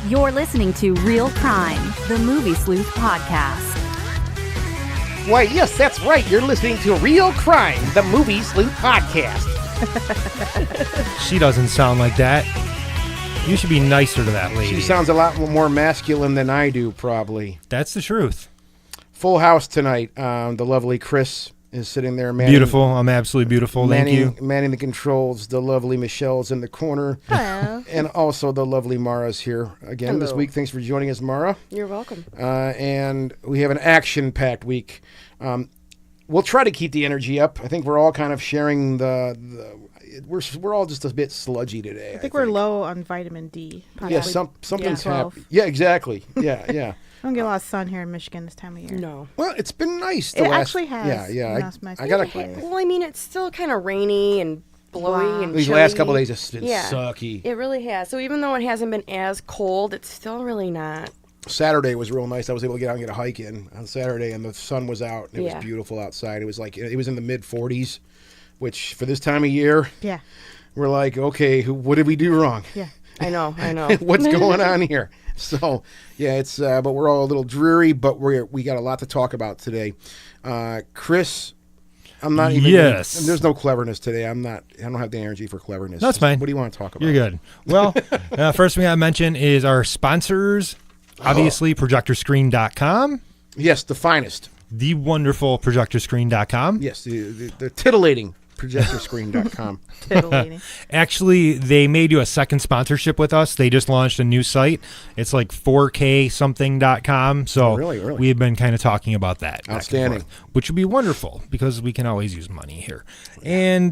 You're listening to Real Crime, the Movie Sleuth podcast. Why, yes, that's right. You're listening to Real Crime, the Movie Sleuth podcast. She doesn't sound like that. You should be nicer to that lady. She sounds a lot more masculine than I do, probably. That's the truth. Full house tonight. The lovely Chris is sitting there. Beautiful. I'm absolutely beautiful. Thank you. Manning the controls. The lovely Michelle's in the corner. Hello. And also the lovely Mara's here again this week. Thanks for joining us, Mara. You're welcome. And we have an action-packed week. We'll try to keep the energy up. I think we're all kind of sharing we're all just a bit sludgy today. I think we're low on vitamin D. Yeah, something's B12. happening. Yeah, exactly. Yeah. I don't get a lot of sun here in Michigan this time of year. No. Well, it's been nice. It actually has. Yeah. That's my I gotta. favorite. Well, I mean, it's still kind of rainy and blowy and These chilly. last couple of days it's been sucky. It really has. So even though it hasn't been as cold, it's still really not. Saturday was real nice. I was able to get out and get a hike in on Saturday, and the sun was out. And it was beautiful outside. It was in the mid 40s, which for this time of year, Yeah. we're like, okay, what did we do wrong? Yeah. I know. What's going on here? So, yeah, it's but we're all a little dreary, but we got a lot to talk about today. Chris, I'm not even. Yes. There's no cleverness today. I don't have the energy for cleverness. That's fine. What do you want to talk about? You're good. Well, first thing I mention is our sponsors. Obviously, projectorscreen.com. Yes, the finest. The wonderful projectorscreen.com. Yes, the titillating projectorscreen.com. Titillating. Actually, they may do a second sponsorship with us. They just launched a new site. It's like 4ksomething.com. So Really? we've been kind of talking about that. back and Outstanding. forth, which would be wonderful because we can always use money here. And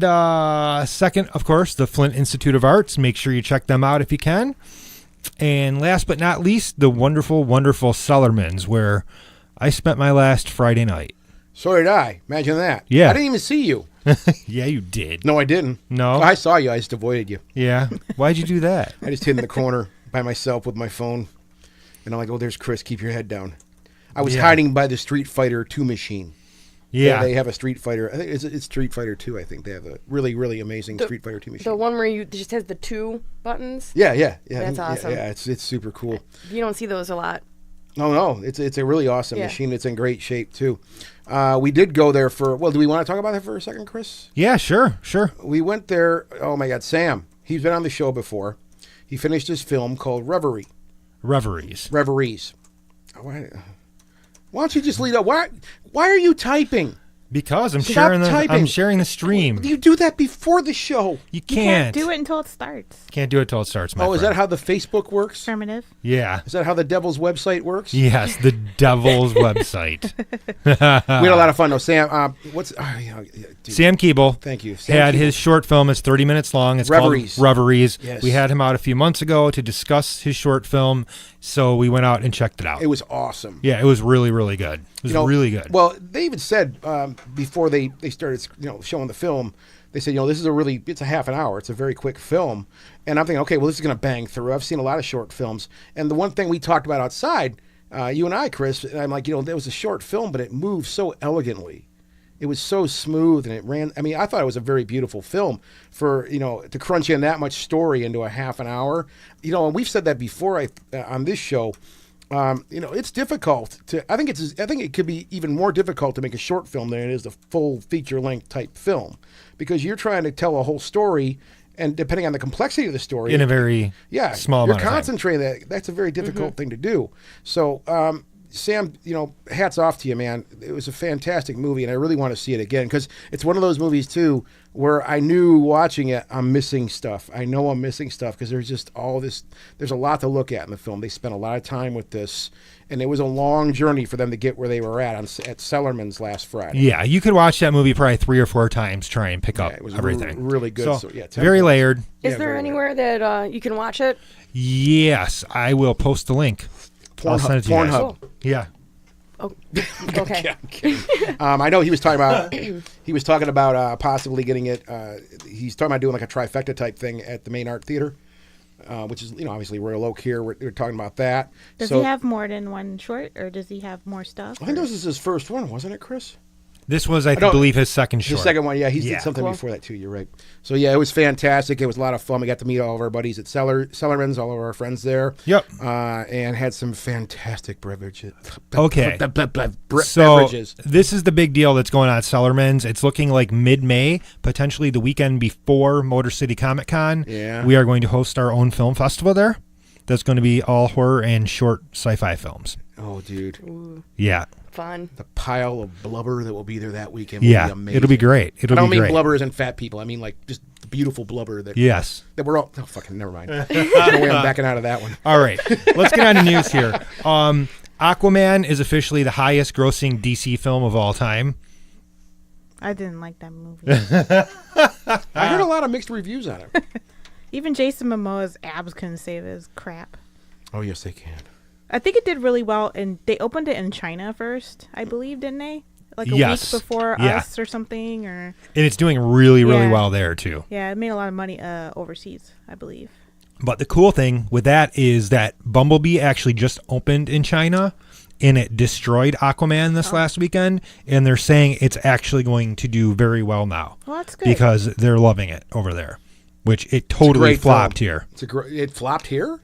second, of course, the Flint Institute of Arts. Make sure you check them out if you can. And last but not least, the wonderful, wonderful Sellerman's, where I spent my last Friday night. So did I. Imagine that. Yeah. I didn't even see you. Yeah, you did. No, I didn't. No? I saw you. I just avoided you. Yeah. Why'd you do that? I just hid in the corner by myself with my phone. And I'm like, oh, there's Chris. Keep your head down. I was hiding by the Street Fighter 2 machine. Yeah. They have a Street Fighter. I think it's Street Fighter 2, I think. They have a really, really amazing Street Fighter 2 machine. The one where you just has the 2 buttons. Yeah. That's awesome. Yeah, it's super cool. You don't see those a lot. No, it's a really awesome Yeah. machine. It's in great shape, too. We did go there do we want to talk about that for a second, Chris? Yeah, sure. We went there. Oh, my God, Sam. He's been on the show before. He finished his film called Reveries. Why don't you just lead up? Why are you typing? Because I'm Stop typing. I'm sharing the stream. You do that before the show. You You can't. can't do it until it starts. Can't do it till it starts, my Oh, is friend. that how the Facebook works? Affirmative. Yeah. Is that how the Devil's website works? Yes, the devil's website. We had a lot of fun, though. Sam, dude, Sam Keeble thank you. Sam had Keeble. his short film. It's 30 minutes long. It's Reveries. called Reveries. Yes. We had him out a few months ago to discuss his short film, so we went out and checked it out. It was awesome. Yeah, it was really, really good. It was really good. Well, they even said before they started, showing the film, they said, this is it's a half an hour. It's a very quick film. And I'm thinking, okay, well, this is going to bang through. I've seen a lot of short films. And the one thing we talked about outside, you and I, Chris, and I'm like, there was a short film, but it moved so elegantly. It was so smooth, and it ran. I mean, I thought it was a very beautiful film for, to crunch in that much story into a half an hour. And we've said that before on this show. It's difficult to. I think it could be even more difficult to make a short film than it is a full feature-length type film, because you're trying to tell a whole story, and depending on the complexity of the story, in a very small you're amount of time. concentrating. That's a very difficult thing to do. So, Sam, hats off to you, man. It was a fantastic movie, and I really want to see it again, because it's one of those movies too where I knew watching it I'm missing stuff. I know I'm missing stuff because there's just all this. There's a lot to look at in the film. They spent a lot of time with this, and it was a long journey for them to get where they were at Sellerman's last Friday. Yeah, you could watch that movie probably 3 or 4 times, try and pick up It was everything. really good. So, yeah, very layered. Is there anywhere that you can watch it? Yes, I will post the link. I'll send it to you guys. Pornhub. Yeah. Oh, okay. Yeah, I'm kidding. I know he was talking about possibly getting it. He's talking about doing like a trifecta type thing at the Main Art Theater, which is obviously Royal Oak here. We're talking about that. Does he have more than one short, or does he have more stuff? I think this is his first one, wasn't it, Chris? This was, I No, believe, his second The short. second one, yeah, he Yeah. did something Cool. before that too. You're right. So yeah, it was fantastic. It was a lot of fun. We got to meet all of our buddies at Cellerman's, all of our friends there. Yep. And had some fantastic beverages. Okay. So Beverages. this is the big deal that's going on at Cellerman's. It's looking like mid-May, potentially the weekend before Motor City Comic Con. Yeah. We are going to host our own film festival there. That's going to be all horror and short sci-fi films. Oh, dude, Yeah. Fun. the pile of blubber that will be there that weekend. Will Yeah. be amazing. It'll be great. I It'll don't be mean great. blubber as in fat people. I mean like just the beautiful blubber that Yes. that we're all. Oh, fucking never mind. No way I'm backing out of that one. All right. Let's get on to news here. Aquaman is officially the highest grossing DC film of all time. I didn't like that movie. I heard a lot of mixed reviews on it. Even Jason Momoa's abs couldn't save his crap. Oh yes, they can. I think it did really well, and they opened it in China first, I believe, didn't they? Like a Yes. week before Yeah. us or something, or And it's doing really, really Yeah. well there, too. yeah, it made a lot of money overseas, I believe. But the cool thing with that is that Bumblebee actually just opened in China and it destroyed Aquaman this last weekend. And they're saying it's actually going to do very well now Well, that's good. because they're loving it over there, which it totally great flopped film. here. It flopped here.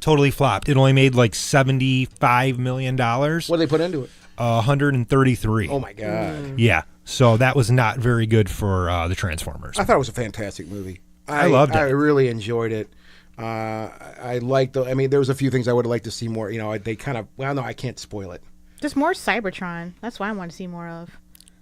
Totally flopped. It only made like $75 million, What did they put into it? 133. Oh my god! Yeah. So that was not very good for the Transformers. I thought it was a fantastic movie. I loved it. I really enjoyed it. I liked I mean, there was a few things I would have liked to see more. You know, they kind of. Well, no, I can't spoil it. Just more Cybertron. That's what I want to see more of.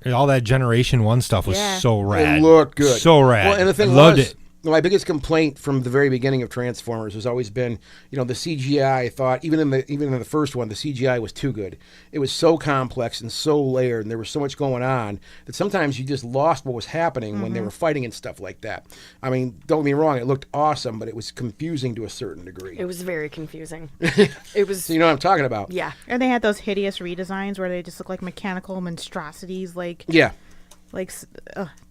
And all that Generation 1 stuff was Yeah. so rad. It looked good. So rad. Well, and the thing I loved was, it. my biggest complaint from the very beginning of Transformers has always been, you know, the CGI. I thought even in the first one, the CGI was too good. It was so complex and so layered, and there was so much going on that sometimes you just lost what was happening when they were fighting and stuff like that. I mean, don't get me wrong, it looked awesome, but it was confusing to a certain degree. It was very confusing. It was. So you know what I'm talking about? Yeah. And they had those hideous redesigns where they just look like mechanical monstrosities, like Yeah.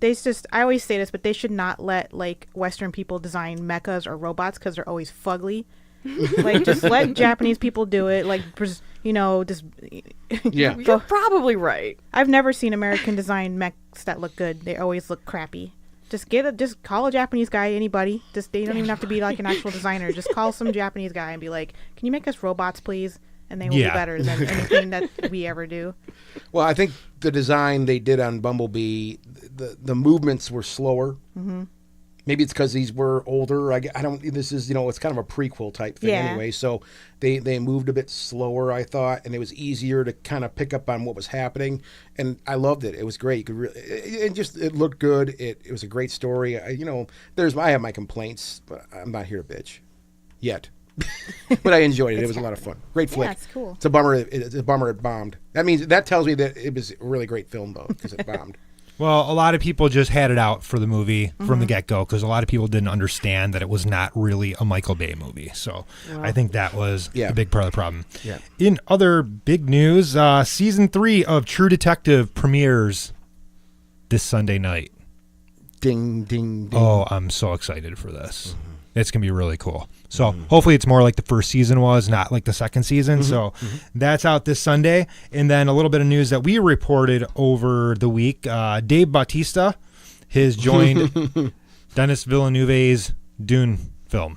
they just. I always say this, but they should not let like Western people design mechas or robots because they're always fugly. Like just let Japanese people do it. Like you know, just Yeah. You're probably right. I've never seen American designed mechs that look good. They always look crappy. Just call a Japanese guy, anybody. They don't even have to be like an actual designer. Just call some Japanese guy and be like, "Can you make us robots, please?" And they will be Yeah. better than anything that we ever do. Well, I think the design they did on Bumblebee, the movements were slower. Mm-hmm. Maybe it's because these were older. I don't. This is, you know, it's kind of a prequel type thing Yeah. anyway. So they moved a bit slower, I thought, and it was easier to kind of pick up on what was happening. And I loved it. It was great. You could really, it looked good. It was a great story. You know, I have my complaints, but I'm not here to bitch yet. But I enjoyed it. It was a lot of fun. Great flick. it's cool. It's a bummer. It's a bummer it bombed. That tells me that it was a really great film though, because it bombed. Well, a lot of people just had it out for the movie from Mm-hmm. the get-go because a lot of people didn't understand that it was not really a Michael Bay movie. So I think that was Yeah. a big part of the problem. Yeah. In other big news, season 3 of True Detective premieres this Sunday night. Ding, ding, ding. Oh, I'm so excited for this. It's going to be really cool. So hopefully it's more like the first season was, not like the second season. So that's out this Sunday. And then a little bit of news that we reported over the week. Dave Bautista has joined Denis Villeneuve's Dune film.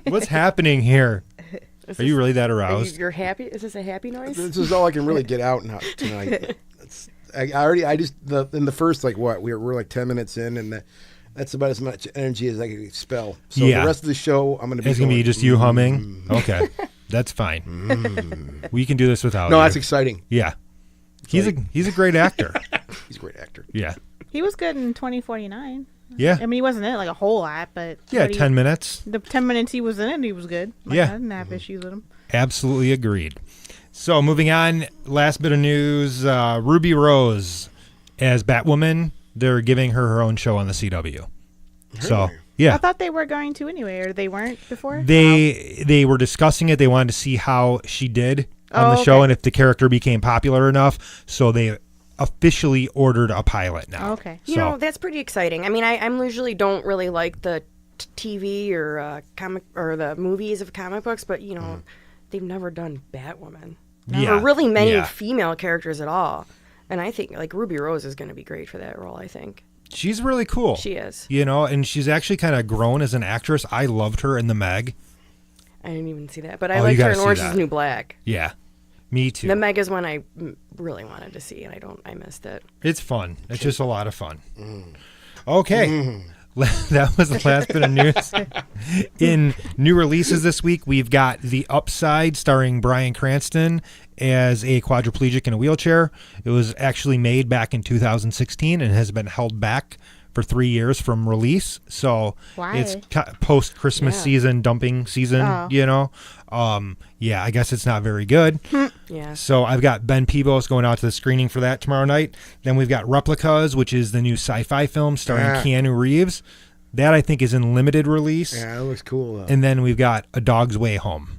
What's happening here? Are you really that aroused? You're happy? Is this a happy noise? This is all I can really get out now tonight. In the first, like, what, we're like 10 minutes in, and that's about as much energy as I can expel. So Yeah. the rest of the show, I'm going to be It's going to be going, just you humming? Okay. That's fine. We can do this without No, you. that's exciting. Yeah. He's a great actor. He's a great actor. Yeah. He was good in 2049. Yeah. I mean, he wasn't in it like a whole lot, but Yeah, what he- 10 minutes. The 10 minutes he was in it, he was good. Like, Yeah. I didn't have issues with him. Absolutely agreed. So moving on, last bit of news, Ruby Rose as Batwoman, they're giving her own show on the CW. So, I yeah. thought they were going to anyway, or they weren't before. They were discussing it. They wanted to see how she did on Oh, the show okay. and if the character became popular enough. So they officially ordered a pilot now. Okay. You know, that's pretty exciting. I mean, I'm usually don't really like the TV or comic or the movies of comic books, but you know, they've never done Batwoman. Yeah. Or really many Yeah. female characters at all. And I think like Ruby Rose is going to be great for that role, I think. She's really cool. She is. You know, and she's actually kind of grown as an actress. I loved her in The Meg. I didn't even see that. But I Oh, you liked her gotta in see Orange that. is the New Black. Yeah. Me too. The Meg is one I really wanted to see, and I missed it. It's fun. It's just a lot of fun. Okay. That was the last bit of news. In new releases this week, we've got The Upside, starring Bryan Cranston as a quadriplegic in a wheelchair. It was actually made back in 2016 and has been held back for 3 years from release. So Why? it's post-Christmas Yeah. season, dumping season, Oh. you know. Yeah, I guess it's not very good. Yeah. So I've got Ben Peebles going out to the screening for that tomorrow night. Then we've got Replicas, which is the new sci-fi film starring Yeah. Keanu Reeves. That I think is in limited release. Yeah, it looks cool. Though. And then we've got A Dog's Way Home,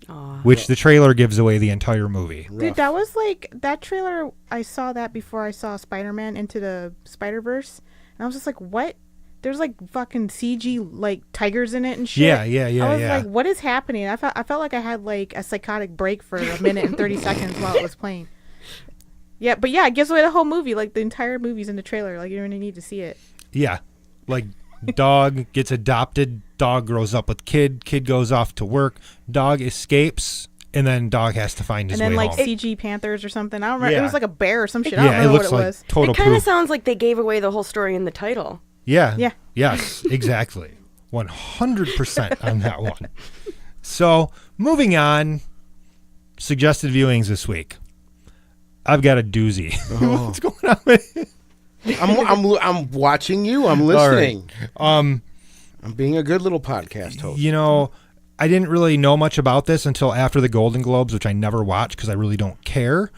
Aw. which the trailer gives away the entire movie. Dude, that was like that trailer. I saw that before I saw Spider-Man Into the Spider-Verse, and I was just like, "What?" There's like fucking CG like tigers in it and shit. Yeah. I was yeah. like, "What is happening?" I felt like I had like a psychotic break for a minute and 30 seconds while it was playing. Yeah, but yeah, it gives away the whole movie. Like the entire movie's in the trailer. Like you don't even need to see it. Yeah. Like dog gets adopted, dog grows up with kid goes off to work, dog escapes, and then dog has to find his And then way like home. CG panthers or something. I don't remember. Yeah. It was like a bear or some shit. I don't Yeah, it remember looks what it like was. total It kind of proof. sounds like they gave away the whole story in the title. Yeah. Yeah. Yes, exactly. 100% on that one. So, moving on, suggested viewings this week. I've got a doozy. What's going on with I'm watching you. I'm listening. I'm being a good little podcast host. You know, I didn't really know much about this until after the Golden Globes, which I never watched because I really don't care,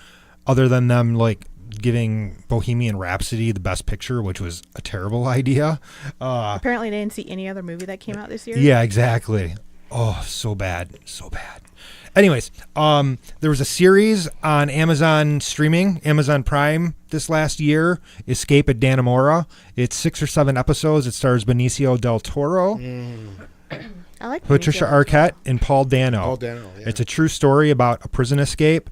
other than them like giving Bohemian Rhapsody the best picture, which was a terrible idea. Apparently, they didn't see any other movie that came out this year. Yeah, exactly. Oh, so bad. So bad. Anyways, there was a series on Amazon streaming, Amazon Prime this last year, Escape at Dannemora. It's 6 or 7 episodes. It stars Benicio del Toro, I like Patricia Benicio. Arquette, and Paul Dano. Paul Dano, yeah. It's a true story about a prison escape.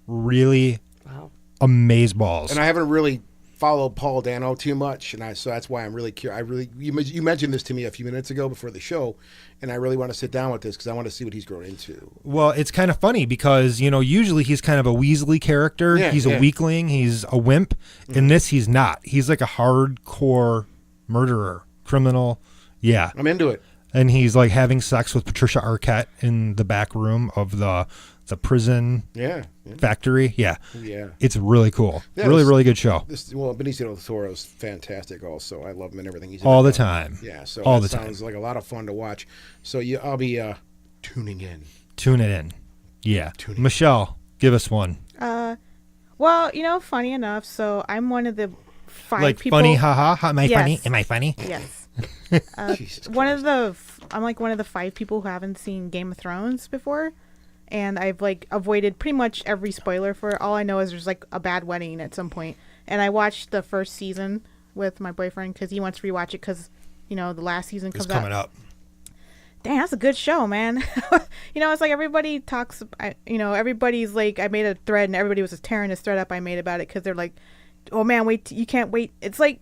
Really Wow. amazeballs. And I haven't really followed Paul Dano too much, and so that's why I'm really curious. You mentioned this to me a few minutes ago before the show, and I really want to sit down with this because I want to see what he's grown into. Well, it's kind of funny because, you know, usually he's kind of a Weasley character. Yeah, He's yeah. a weakling. He's a wimp. In this, he's not. He's like a hardcore murderer, criminal. Yeah. I'm into it. And he's like having sex with Patricia Arquette in the back room of the prison Yeah. factory. Yeah. Yeah. It's really cool. Yeah, really, this- really good show. Benicio del Toro is fantastic. Also, I love him and everything he's in. All the it. time. Yeah. So All that the time. sounds like a lot of fun to watch. So I'll be tuning in. Tune it in. Yeah. Tune in. Michelle, give us one. Well, you know, funny enough, so I'm one of the 5 Like people. funny, haha. Am I Yes. funny? Am I funny? Yes. Jesus One Christ. of the I'm like one of the 5 people who haven't seen Game of Thrones before, and I've like avoided pretty much every spoiler for it. All I know is there's like a bad wedding at some point, and I watched the first season with my boyfriend because he wants to rewatch it because you know the last season It's comes coming out. up. Dang, that's a good show, man. You know, it's like everybody talks. Everybody's like, I made a thread and everybody was just tearing this thread up I made about it because they're like, oh man, wait, you can't wait. It's like,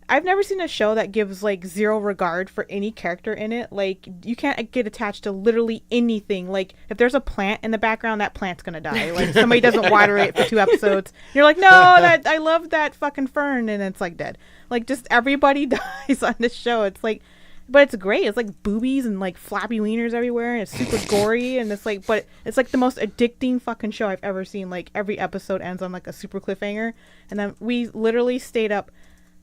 I've never seen a show that gives like zero regard for any character in it. Like, you can't get attached to literally anything. Like, if there's a plant in the background, that plant's gonna die. Like, somebody doesn't water it for 2 episodes. You're like, no, that I love that fucking fern, and it's like dead. Like, just everybody dies on this show. It's like. But it's great. It's like boobies and like floppy wieners everywhere, and it's super gory, and it's like, but it's like the most addicting fucking show I've ever seen. Like every episode ends on like a super cliffhanger, and then we literally stayed up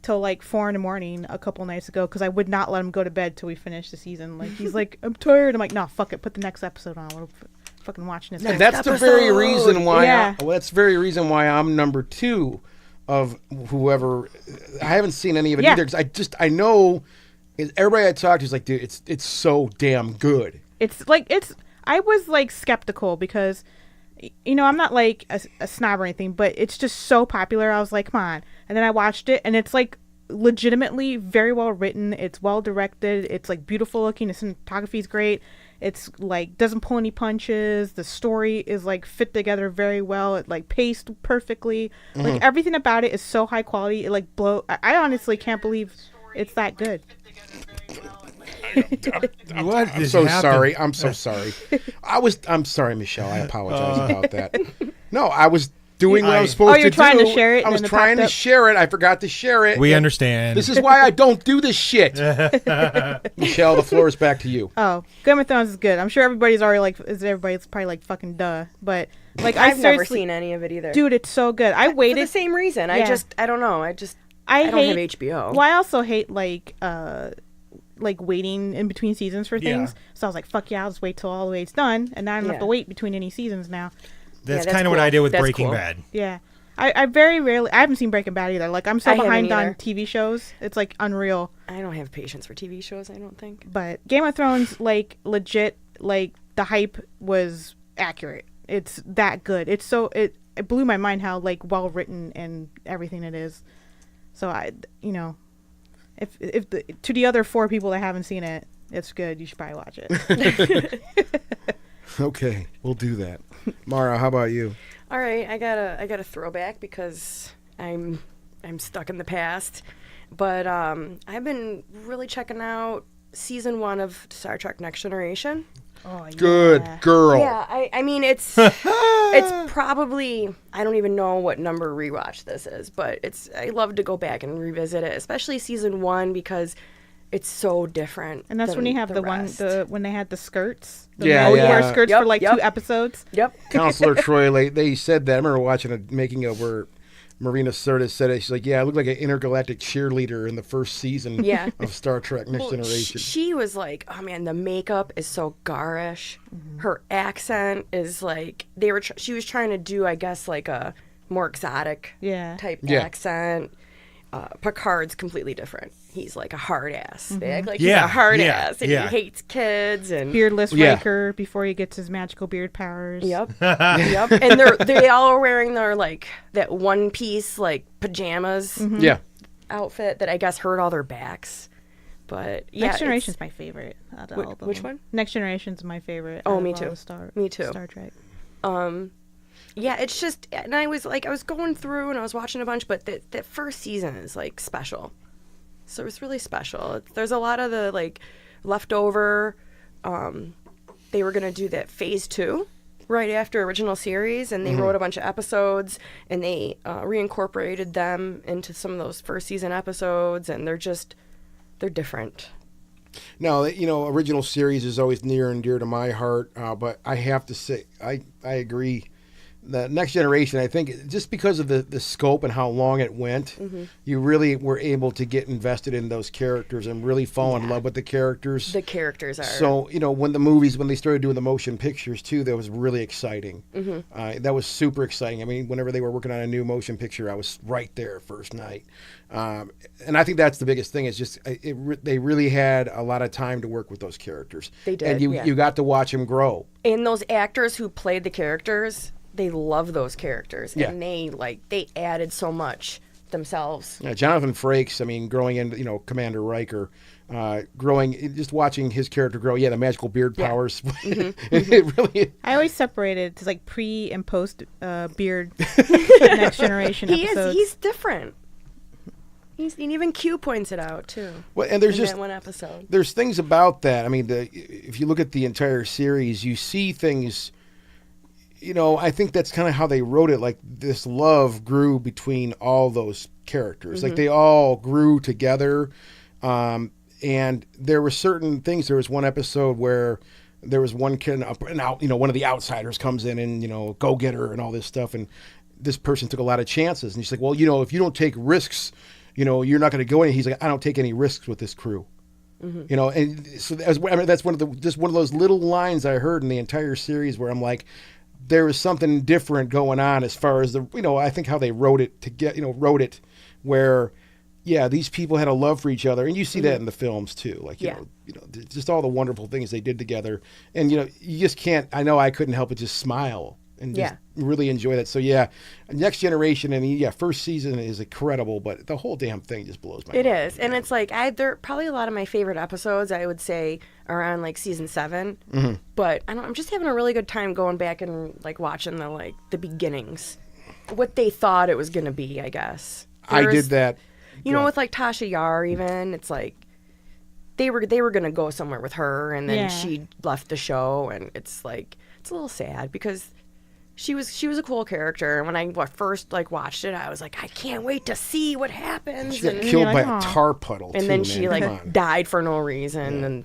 till like 4 a.m. a couple nights ago because I would not let him go to bed till we finished the season. Like he's like, I'm tired. I'm like, no, fuck it, put the next episode on. We're fucking watching this. And that's the very reason why. Yeah. That's the very reason why I'm number 2 of whoever. I haven't seen any of it Yeah. either because I know. Everybody I talked to is like, dude, it's so damn good. It's like I was like skeptical because you know I'm not like a snob or anything, but it's just so popular. I was like, come on, and then I watched it, and it's like legitimately very well written. It's well directed. It's like beautiful looking. The cinematography is great. It's like doesn't pull any punches. The story is like fit together very well. It like paced perfectly. Like everything about it is so high quality. It like I honestly can't believe it's that good. What I'm is so happening? sorry. I'm so sorry. I'm sorry, Michelle. I apologize about that. No, I was doing what I was supposed to do. you're trying to share it I and was then it trying to popped up? share it. I forgot to share it. We And understand. This is why I don't do this shit. Michelle, the floor is back to you. Oh, Game of Thrones is good. I'm sure everybody's already like, everybody's probably like fucking duh. But like, I've never seriously- seen any of it either. Dude, it's so good. I for the waited. same reason. Yeah. I don't know. I don't have HBO. Well, I also hate like waiting in between seasons for things. Yeah. So I was like, fuck yeah, I'll just wait till all the way it's done, and now I don't have Yeah. to wait between any seasons now. That's that's kind of what cool. I did with That's Breaking cool. Bad. Yeah. I very rarely. I haven't seen Breaking Bad either. Like I'm so I haven't behind on either. TV shows. It's like unreal. I don't have patience for TV shows. I don't think. But Game of Thrones, like legit, like the hype was accurate. It's that good. It's so it blew my mind how like well written and everything it is. So if to the other 4 people that haven't seen it, it's good. You should probably watch it. Okay, we'll do that. Mara, how about you? All right, I got a throwback because I'm stuck in the past, but I've been really checking out season 1 of Star Trek: Next Generation. Oh, Good yeah. girl. Yeah, I mean it's probably, I don't even know what number rewatch this is, but I love to go back and revisit it, especially season 1 because it's so different. And that's when than you have the one rest. when they had the skirts. The Yeah, men yeah. wear skirts Yep, for like yep. 2 episodes. Yep. Counselor Troy, they said that. I remember watching a making of where Marina Sirtis said it. She's like, yeah, I look like an intergalactic cheerleader in the first season Yeah. of Star Trek Next Well, Generation. She was like, oh man, the makeup is so garish. Her accent is like she was trying to do, I guess, like a more exotic Yeah. type Yeah. accent. Picard's completely different. He's like a hard ass. They act like Yeah, he's a hard yeah, ass, and yeah. he hates kids and Beardless Yeah. Riker before he gets his magical beard powers. Yep. Yep. And they all are wearing their like that one piece like pajamas Yeah. outfit that I guess hurt all their backs. But yeah, Next it's- Generation's my favorite. Out of all of which them. one? Next Generation's my favorite. Oh, out me of all too. the Me too. Star Trek. Yeah, it's just, and I was going through and I was watching a bunch, but that first season is like special. So it's really special. There's a lot of the like leftover. They were gonna do that phase 2 right after original series, and they wrote a bunch of episodes and they reincorporated them into some of those first season episodes, and they're different. No, original series is always near and dear to my heart, but I have to say, I agree. The Next Generation, I think, just because of the scope and how long it went, you really were able to get invested in those characters and really fall in love with the characters. The characters are So, when they started doing the motion pictures too, that was really exciting. That was super exciting. I mean, whenever they were working on a new motion picture, I was right there first night. And I think that's the biggest thing is just they really had a lot of time to work with those characters. They did, And you got to watch them grow. And those actors who played the characters, they love those characters, Yeah. and they added so much themselves. Yeah, Jonathan Frakes, I mean, growing into, Commander Riker, just watching his character grow. Yeah, the magical beard powers. It really. I always separated to like pre and post beard Next Generation episodes. He's different. And even Q points it out too. Well, and there's in just that one episode. there's things about that. I mean, if you look at the entire series, you see things. I think that's kind of how they wrote it. Like this love grew between all those characters. Like they all grew together. And there were certain things. There was one episode where there was one kid up and out, one of the outsiders comes in and, go get her and all this stuff. And this person took a lot of chances. And he's like, well, if you don't take risks, you're not going to go in. He's like, I don't take any risks with this crew. And so that's one of those little lines I heard in the entire series where I'm like, there was something different going on as far as I think how they wrote it where, yeah, these people had a love for each other, and you see that in the films too. Like, you know, just all the wonderful things they did together, and you just can't. I know I couldn't help but just smile and just really enjoy that. So yeah, Next Generation, and first season is incredible, but the whole damn thing just blows my mind. It is, and it's like they're probably a lot of my favorite episodes. I would say are on like season 7. But I don't. I'm just having a really good time going back and like watching the beginnings, what they thought it was gonna be. I guess I There's- did that. You know, with like Tasha Yar, even it's like they were gonna go somewhere with her, and then Yeah. she left the show, and it's like it's a little sad because she was a cool character, and when I first like watched it, I was like, I can't wait to see what happens. She got And, killed by like, a "Aw." tar puddle. and too, then man. she Come like on. died for no reason, and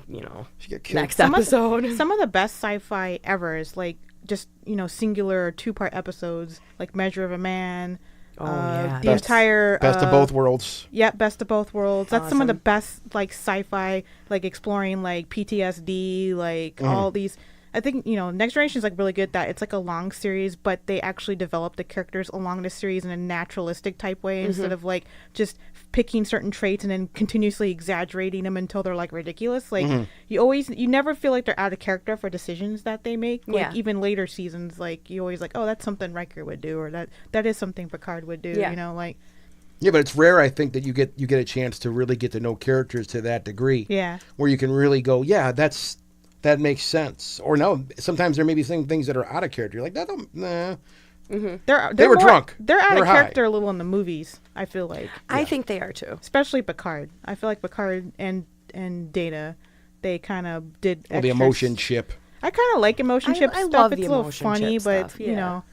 She got killed. next Some of- episode. Some of the best sci-fi ever is like just singular 2-part episodes, like Measure of a Man. Oh, yeah. The Best- entire Best of both worlds. Yeah, Best of Both Worlds. That's some of the Awesome. best like sci-fi, like exploring like PTSD, like all these. I think Next Generation is like really good. That it's like a long series, but they actually develop the characters along the series in a naturalistic type way instead of like just picking certain traits and then continuously exaggerating them until they're like ridiculous. Like you never feel like they're out of character for decisions that they make. Like Yeah. even later seasons, like you always like, oh, that's something Riker would do, or that is something Picard would do. Yeah. Like Yeah, but it's rare, I think, that you get a chance to really get to know characters to that degree. yeah. Where you can really go, yeah, that makes sense. Or no, sometimes there may be some things that are out of character. You're like, that don't, nah. They're were more- drunk. They're out They were of high. character a little in the movies. I feel like, I think they are too. especially Picard. I feel like Picard and Data, they kind of did. Or the extras. emotion chip. I kind of like emotion chip I stuff. love It's the a little emotion funny, chip but stuff, you yeah. know,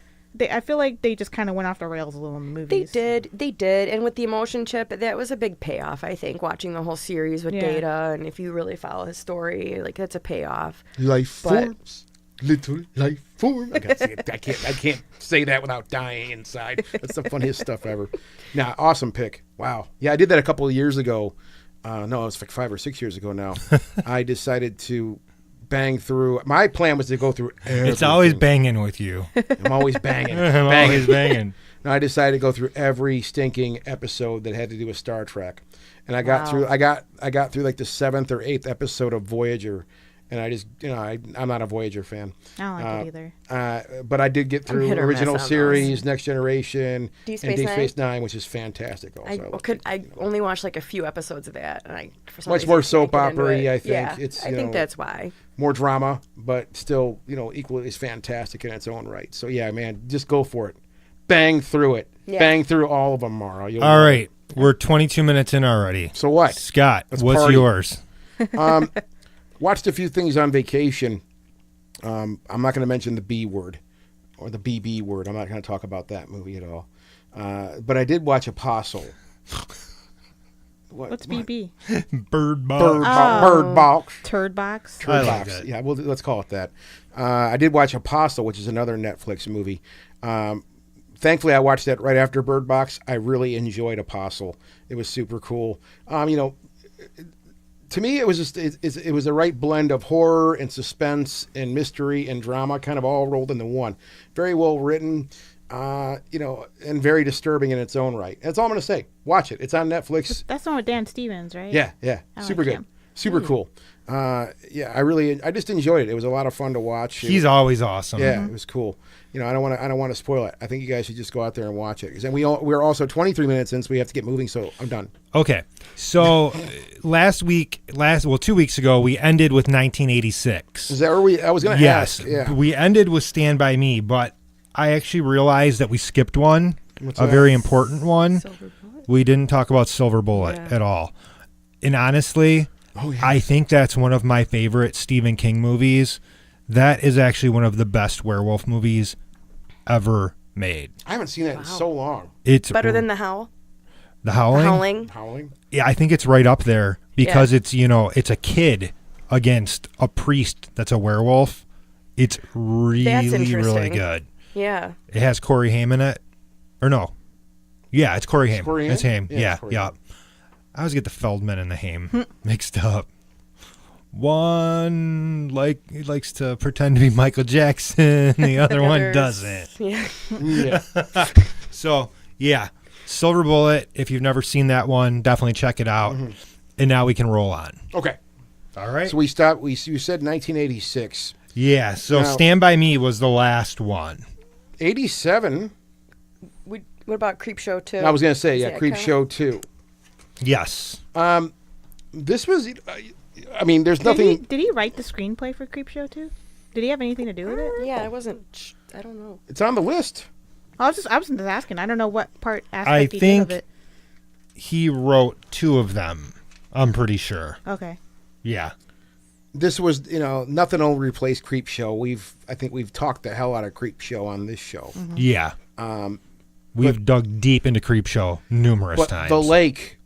I feel like they just kind of went off the rails a little in the movies. They did, and with the emotion chip, that was a big payoff. I think watching the whole series with Yeah. Data, and if you really follow his story, like that's a payoff. Life But- forms. Little life form. I can't say that without dying inside. That's the funniest stuff ever. Now, awesome pick. Wow. Yeah, I did that a couple of years ago. No, it was like 5 or 6 years ago now. I decided to bang through. My plan was to go through everything. It's always banging with you. I'm always banging. I'm banging. always banging. No, I decided to go through every stinking episode that had to do with Star Trek, and I got Wow. through. I got through like the 7th or 8th episode of Voyager, and I just I'm not a Voyager fan. I don't like it either. But I did get through hit or miss original on those. series, Next Generation, Deep and Space Deep Nine? Space Nine, which is fantastic. Also, I only watched like a few episodes of that, and I for some Much reason more can't soap get into opera-y, it. I think. Yeah, It's, I you think know, that's why. more drama, but still equally as fantastic in its own right. So yeah, man, just go for it. Bang through it. Yeah. Bang through all of them, Mara. You'll All love it. right. We're 22 minutes in already. So what? Scott, Let's what's party. yours? Watched a few things on vacation. I'm not going to mention the B word or the BB word. I'm not going to talk about that movie at all. But I did watch Apostle. What's BB? Bird Bird, Box. Bird Box. Turd box. I like Box. that. Yeah, well, let's call it that. I did watch Apostle, which is another Netflix movie. Thankfully, I watched that right after Bird Box. I really enjoyed Apostle. It was super cool. To me, it was just it was the right blend of horror and suspense and mystery and drama, kind of all rolled into one. Very well written, and very disturbing in its own right. That's all I'm going to say. Watch it. It's on Netflix. That's the one with Dan Stevens, right? Yeah, I super like good, him. super cool. I just enjoyed it. It was a lot of fun to watch. He's always awesome. Yeah, it was cool. I don't want to spoil it. I think you guys should just go out there and watch it. Because we're also 23 minutes in, so we have to get moving. So I'm done. Okay. So 2 weeks ago, we ended with 1986. Is that where I was going to Yes. ask? Yeah. We ended with Stand By Me, but I actually realized that we skipped one, What's a that? very important one. Silver Bullet? We didn't talk about Silver Bullet Yeah. at all. And honestly, Oh, yeah. I think that's one of my favorite Stephen King movies. That is actually one of the best werewolf movies ever made. I haven't seen that in so long. It's Better than The Howl? The Howling. Howling? Howling. Yeah, I think it's right up there because it's it's a kid against a priest that's a werewolf. It's really interesting. really good. Yeah. It has Corey Haim in it, or no? Yeah, it's Corey Haim. Corey It's Haim? Haim. Yeah, Yeah, it's Corey yeah. Haim. I always get the Feldman and the Haim mixed up. One likes to pretend to be Michael Jackson, the other one Others- doesn't. Yeah. Yeah. So yeah, Silver Bullet. If you've never seen that one, definitely check it out. Mm-hmm. And now we can roll on. Okay. All right. So we stopped. You said 1986. Yeah. So Now- Stand By Me was the last one. 87. What about Creep Show 2? I was going to say, Is yeah, that Creep count? Show 2. Yes. This was I mean, there's nothing. Did he write the screenplay for Creepshow too? Did he have anything to do with it? Yeah, I wasn't. I don't know. It's on the list. I was just asking. I don't know what aspect I he did think of it. he wrote 2 of them. I'm pretty sure. Okay. Yeah. This was, nothing will replace Creepshow. I think we've talked the hell out of Creepshow on this show. Yeah. We've dug deep into Creepshow numerous But times. the lake.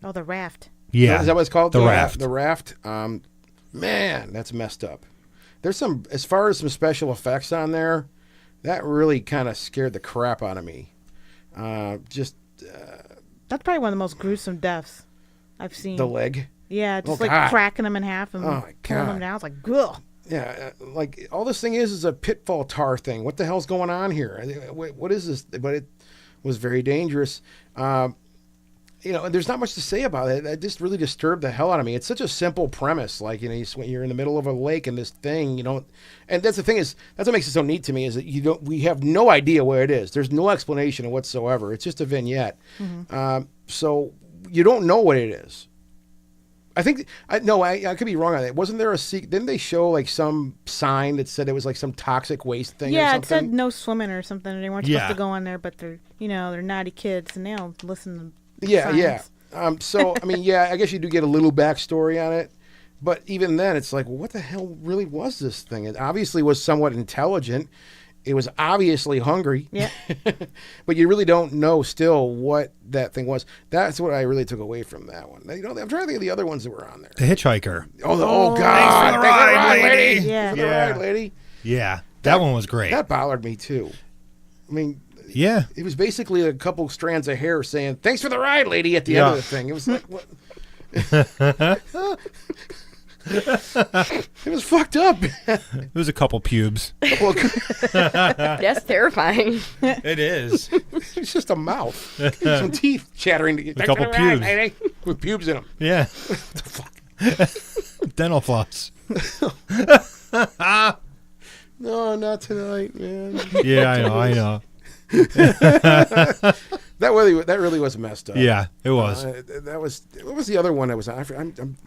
Oh, the raft. Yeah. Is that what it's called? The raft. The raft. Man, that's messed up. There's some, as far as some special effects on there, that really kind of scared the crap out of me. Just That's probably one of the most gruesome deaths I've seen. the leg. Yeah, just Oh, like God. cracking them in half and Oh, my pulling them God. down. It's like, ugh. Yeah, like all this thing is a pitfall tar thing. What the hell's going on here? What is this? But it was very dangerous. There's not much to say about it. It just really disturbed the hell out of me. It's such a simple premise. Like, you're in the middle of a lake and this thing, and that's the thing is, that's what makes it so neat to me is that we have no idea where it is. There's no explanation whatsoever. It's just a vignette. So you don't know what it is. I think, I could be wrong on that. Wasn't there didn't they show like some sign that said it was like some toxic waste thing or Yeah, something? it said no swimming or something. And they weren't supposed to go in there, but they're naughty kids and they'll listen to Yeah. signs. So, I mean, I guess you do get a little backstory on it. But even then, it's like, well, what the hell really was this thing? It obviously was somewhat intelligent. It was obviously hungry. Yeah. But you really don't know still what that thing was. That's what I really took away from that one. I'm trying to think of the other ones that were on there. The Hitchhiker. Oh God. Thanks for the ride, lady. Yeah. For the ride, lady. Yeah. That one was great. That bothered me, too. I mean, Yeah. it was basically a couple strands of hair saying, thanks for the ride, lady, at the end of the thing. It was like, what? It was fucked up. It was a couple pubes. Well, That's terrifying. It is. it's just a mouth. Some teeth chattering. A couple pubes. With pubes in them. Yeah. What the fuck? Dental floss. No, not tonight, man. Yeah, I know. That really was messed up. Yeah, it was. That was. What was the other one that was on?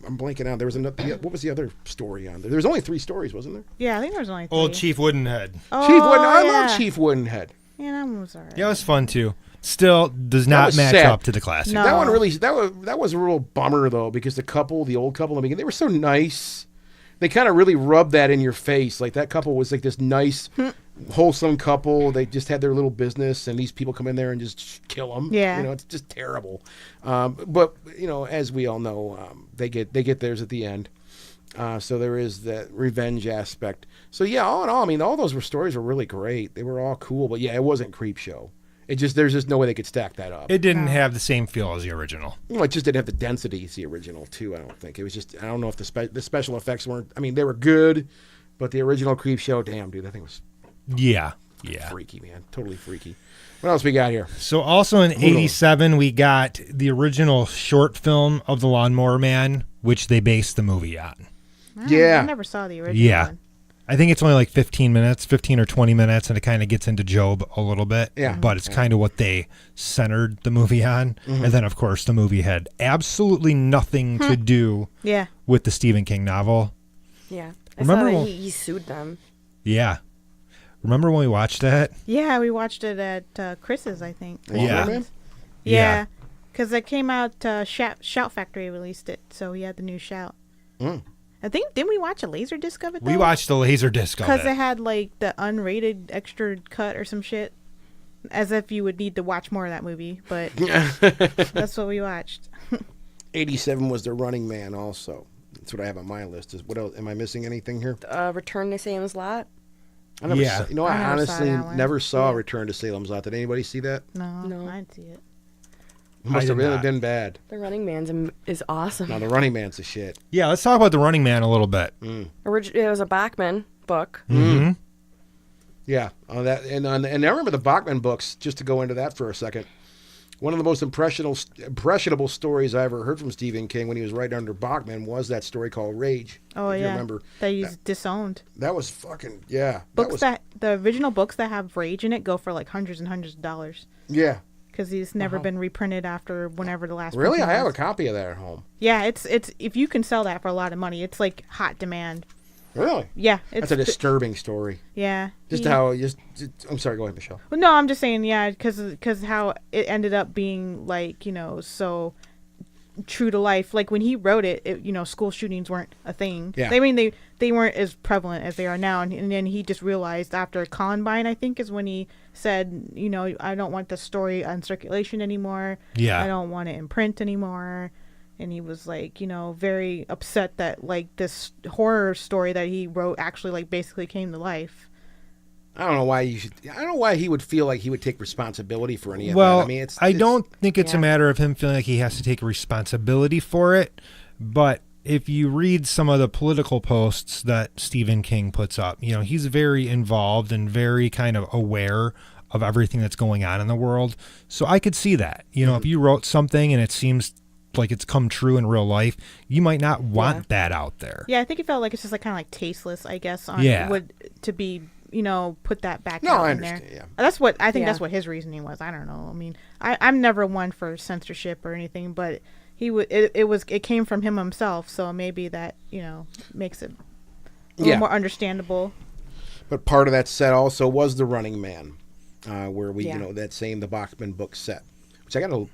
I'm blanking out. There was another. What was the other story on there? There was only 3 stories, wasn't there? Yeah, I think there's only 3. Old Chief Woodenhead. Oh, Chief Wooden. I yeah. love Chief Woodenhead. Yeah, that one was alright. Yeah, it was fun too. Still does not was match sad. up to the classic. No. That one really. That was a real bummer though, because the old couple in the beginning, they were so nice. They kind of really rubbed that in your face. Like that couple was like this nice, wholesome couple. They just had their little business, and these people come in there and just kill them. Yeah. It's just terrible. But as we all know, they get theirs at the end. So there is that revenge aspect. So yeah, all in all, I mean, all those stories were really great. They were all cool, but yeah, it wasn't Creepshow. There's just no way they could stack that up. It didn't have the same feel as the original. Well, it just didn't have the density as the original, too, I don't think. It was just, I don't know if the special effects weren't, I mean, they were good, but the original Creepshow, damn, dude, that thing was Yeah. freaky, man. Totally freaky. What else we got here? So also in '87, we got the original short film of The Lawnmower Man, which they based the movie on. Yeah. I never saw the original Yeah. one. I think it's only like 15 or 20 minutes, and it kind of gets into Job a little bit. Yeah. But it's kind of what they centered the movie on. And then, of course, the movie had absolutely nothing to do Yeah. with the Stephen King novel. Yeah. Remember I saw when- that he sued them. Yeah. Remember when we watched that? Yeah, we watched it at Chris's, I think. Yeah. Man? Yeah. Because it came out, Shout Factory released it, so he had the new Shout. I think, didn't we watch a laser disc of it, though? We watched the laser disc of Because it. it had, like, the unrated extra cut or some shit. As if you would need to watch more of that movie, but that's what we watched. 87 was The Running Man also. That's what I have on my list. What else? Am I missing anything here? Return to Salem's Lot. I never Yeah. saw, I I never saw honestly that one. never saw Return to Salem's Lot. Did anybody see that? No, No. I didn't see it. It must I have did really not. been bad. The Running Man's is awesome. No, The Running Man's the shit. Yeah, let's talk about The Running Man a little bit. It was a Bachman book. Mm-hmm. Yeah, and I remember the Bachman books. Just to go into that for a second, one of the most impressionable stories I ever heard from Stephen King when he was writing under Bachman was that story called Rage. Oh, if yeah. you remember That he's disowned. that was fucking yeah. Books the original books that have rage in it go for like hundreds and hundreds of dollars. Yeah, because he's never been reprinted after whenever the last. Really, printing I have a was. copy of that at home. Yeah, it's if you can sell that for a lot of money, it's like hot demand. Really? Yeah, it's That's a disturbing story. yeah. Just he- how I'm sorry. Go ahead, Michelle. Well, no, I'm just saying, yeah, because how it ended up being like, so true to life. Like when he wrote it, school shootings weren't a thing. Yeah. I mean, they weren't as prevalent as they are now. And then he just realized after Columbine, I think, is when he said, I don't want the story on circulation anymore. Yeah. I don't want it in print anymore. And he was like, very upset that like this horror story that he wrote actually like basically came to life. I don't know why I don't know why he would feel like he would take responsibility for any of Well, that. I mean, I don't think it's a Yeah. matter of him feeling like he has to take responsibility for it, but if you read some of the political posts that Stephen King puts up, he's very involved and very kind of aware of everything that's going on in the world. So I could see that. If you wrote something and it seems like it's come true in real life, you might not want that out there. Yeah, I think it felt like it's just like kind of like tasteless, I guess, on Yeah. to be, put that back No, out I in there. understand, yeah. That's what I think. Yeah. That's what his reasoning was. I don't know. I mean, I'm never one for censorship or anything, but it came from him himself, so maybe that makes it a little Yeah. more understandable. But part of that set also was The Running Man, where we, Yeah. the Bachman book set, which I gotta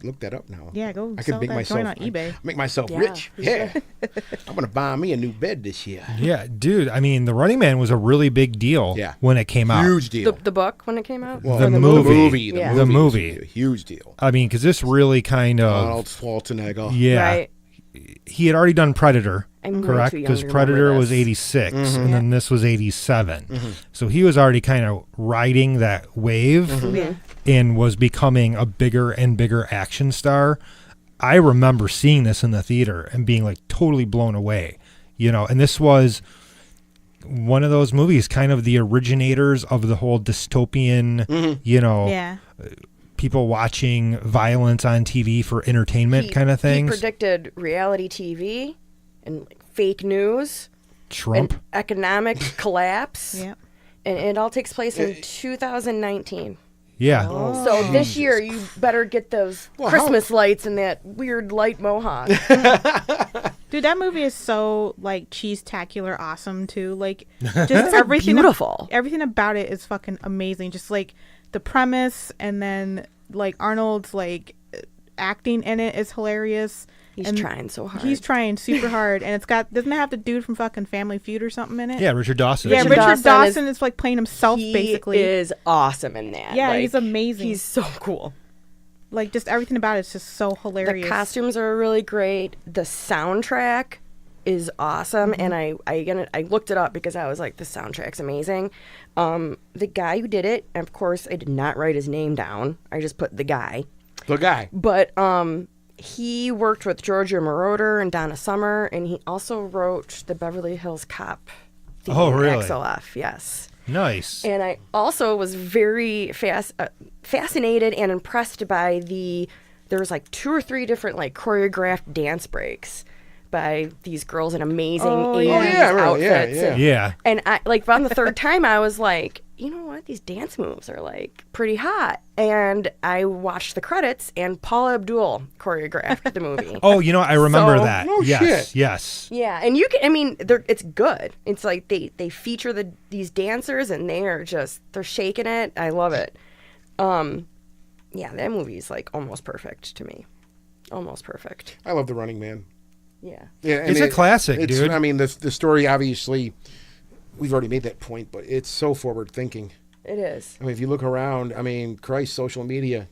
look that up now. Yeah, go I sell could make that myself joint on eBay. Make myself Yeah, rich. for Yeah, I'm gonna buy me a new bed this year. Yeah, dude. I mean, The Running Man was a really big deal Yeah. when it came out. Huge deal. The book when it came out. Well, The the movie. movie, Yeah. The was movie. a huge deal. I mean, because this really kind of, Arnold Schwarzenegger. yeah. Right. He had already done Predator, I'm way correct? too young Because to remember Predator was this. 86, Mm-hmm. and then this was 87. So he was already kind of riding that wave Mm-hmm. Yeah. and was becoming a bigger and bigger action star. I remember seeing this in the theater and being like totally blown away, and this was one of those movies, kind of the originators of the whole dystopian, Mm-hmm. Yeah. people watching violence on TV for entertainment kind of things. He predicted reality TV and like, fake news Trump. and economic collapse. Yeah. And it all takes place in 2019. Yeah. So this year, you better get those Well, Christmas lights and that weird light mohawk. Dude, that movie is so like cheese-tacular awesome too. Like just everything beautiful. Everything about it is fucking amazing. Just like the premise, and then like Arnold's like acting in it is hilarious. He's And trying so hard. He's trying super hard, and doesn't it have the dude from fucking Family Feud or something in it? Yeah, Richard Dawson. Yeah, Richard Richard Dawson Dawson is like playing himself he basically. is awesome in that. Yeah, Like, he's amazing. He's so cool. Like just everything about it is just so hilarious. The costumes are really great. The soundtrack is awesome, and I looked it up because I was like, the soundtrack's amazing. The guy who did it, and of course, I did not write his name down. I just put the guy, The guy. but he worked with Georgia Moroder and Donna Summer, and he also wrote the Beverly Hills Cop. theme, Oh, really? XLF, yes. Nice. And I also was very fascinated and impressed by there was like 2 or 3 different like choreographed dance breaks by these girls in amazing 80s yeah, really, yeah, outfits. yeah. Yeah. And I like on the third time I was like, you know what? These dance moves are like pretty hot. And I watched the credits and Paula Abdul choreographed the movie. Oh, I remember So- that. No yes. shit. Yes. Yeah, and you can. I mean, it's good. It's like they feature these dancers, and they're shaking it. I love it. Yeah, that movie's like almost perfect to me. Almost perfect. I love The Running Man. Yeah. Yeah, and It's a classic, dude. I mean, the story obviously, we've already made that point, but it's so forward thinking. It is. I mean, if you look around, I mean, Christ, social media.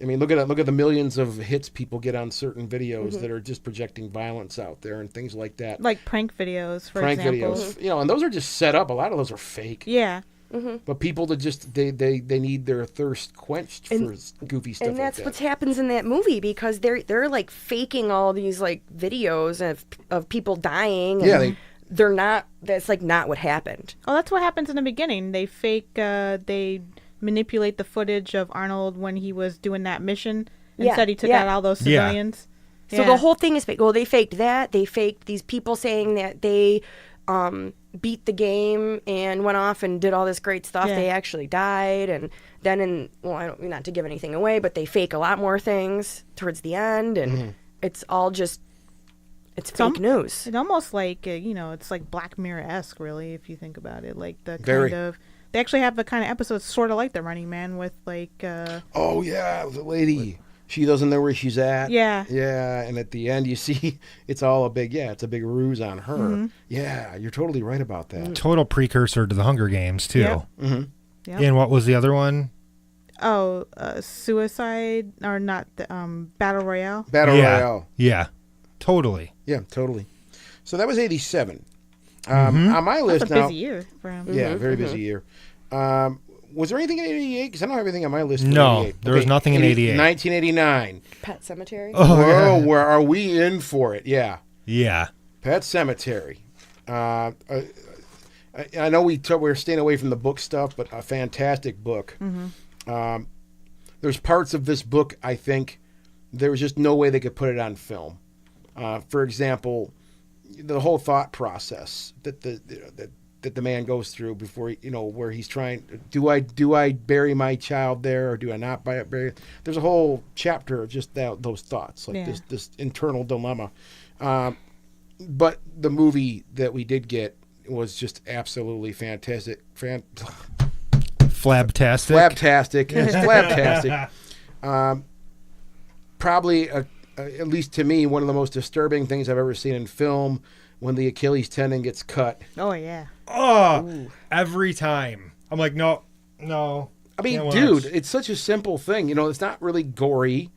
I mean, look at the millions of hits people get on certain videos Mm-hmm. that are just projecting violence out there and things like that. like prank videos, for Prank example. videos, and those are just set up. A lot of those are fake. Yeah. But people that just they need their thirst quenched for goofy stuff And that's like what that. happens in that movie because they're like faking all these like videos of people dying. And Yeah, they're not. That's like not what happened. Oh, that's what happens in the beginning. They they manipulate the footage of Arnold when he was doing that mission and Yeah, said he took yeah. out all those Yeah. civilians. So the whole thing is fake. Well, they faked that. They faked these people saying that they beat the game and went off and did all this great stuff. Yeah. They actually died, and then I don't, not to give anything away, but they fake a lot more things towards the end, and it's all just it's fake news. It's almost like it's like Black Mirror-esque, really, if you think about it. Like the Very. kind of they actually have the kind of episodes sort of like The Running Man with like Oh yeah, the lady. She doesn't know where she's at. Yeah. Yeah, and at the end you see it's all a big big ruse on her. Mm-hmm. Yeah, you're totally right about that. Total precursor to the Hunger Games too. Yep. Yep. And what was the other one? Suicide or not the Battle Royale. Battle yeah. Royale. Yeah. Totally. Yeah, totally. So that was 87. On my list That's a now. busy year for him. Yeah, very busy year. Was there anything in 88? Because I don't have anything on my list for No, 88. there was nothing in 88. 1989. Pet Cemetery. Whoa, where are we in for it? Yeah. Yeah. Pet Cemetery. I know we're staying away from the book stuff, but a fantastic book. There's parts of this book I think there was just no way they could put it on film. For example, the whole thought process that the man goes through before where he's trying. Do I bury my child there or do I not bury? There's a whole chapter of just those thoughts, like Yeah. this internal dilemma. But the movie that we did get was just absolutely fantastic. Flabtastic. Flabtastic. It's flabtastic. Probably, at least to me, one of the most disturbing things I've ever seen in film when the Achilles tendon gets cut. Oh yeah. Oh, every time. I'm like, no. I mean, Can't dude, watch. it's such a simple thing. It's not really gory,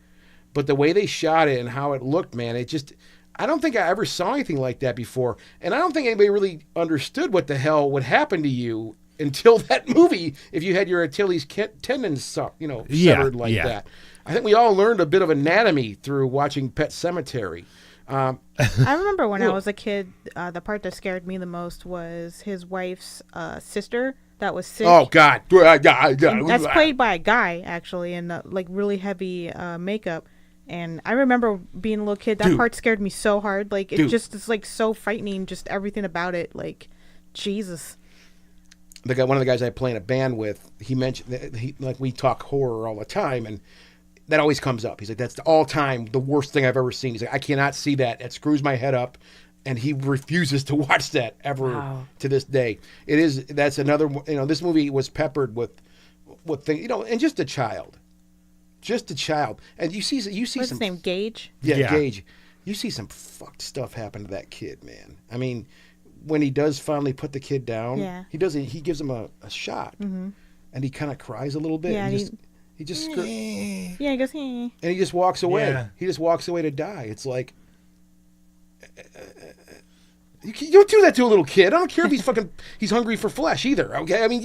but the way they shot it and how it looked, man, I don't think I ever saw anything like that before. And I don't think anybody really understood what the hell would happen to you until that movie if you had your Achilles tendon severed like that. I think we all learned a bit of anatomy through watching Pet Cemetery. I remember when I was a kid, the part that scared me the most was his wife's sister that was sick. Oh, God. That's played by a guy, actually, in like really heavy makeup. And I remember being a little kid, that Dude. part scared me so hard. Like, it Dude. just is like so frightening, just everything about it. Like, Jesus. One of the guys I play in a band with, he mentioned that we talk horror all the time, and that always comes up. He's like, that's all time the worst thing I've ever seen. He's like, I cannot see that. It screws my head up, and he refuses to watch that ever to this day. That's another. This movie was peppered with things. And just a child, and you see What's some his name? Gage? Yeah, Yeah. Gage. You see some fucked stuff happen to that kid, man. I mean, when he does finally put the kid down, Yeah. he gives him a shot, and he kind of cries a little bit. Yeah, and and he just Yeah, he goes, and he just walks away. Yeah. He just walks away to die. It's like you don't do that to a little kid. I don't care if he's hungry for flesh either. Okay, I mean,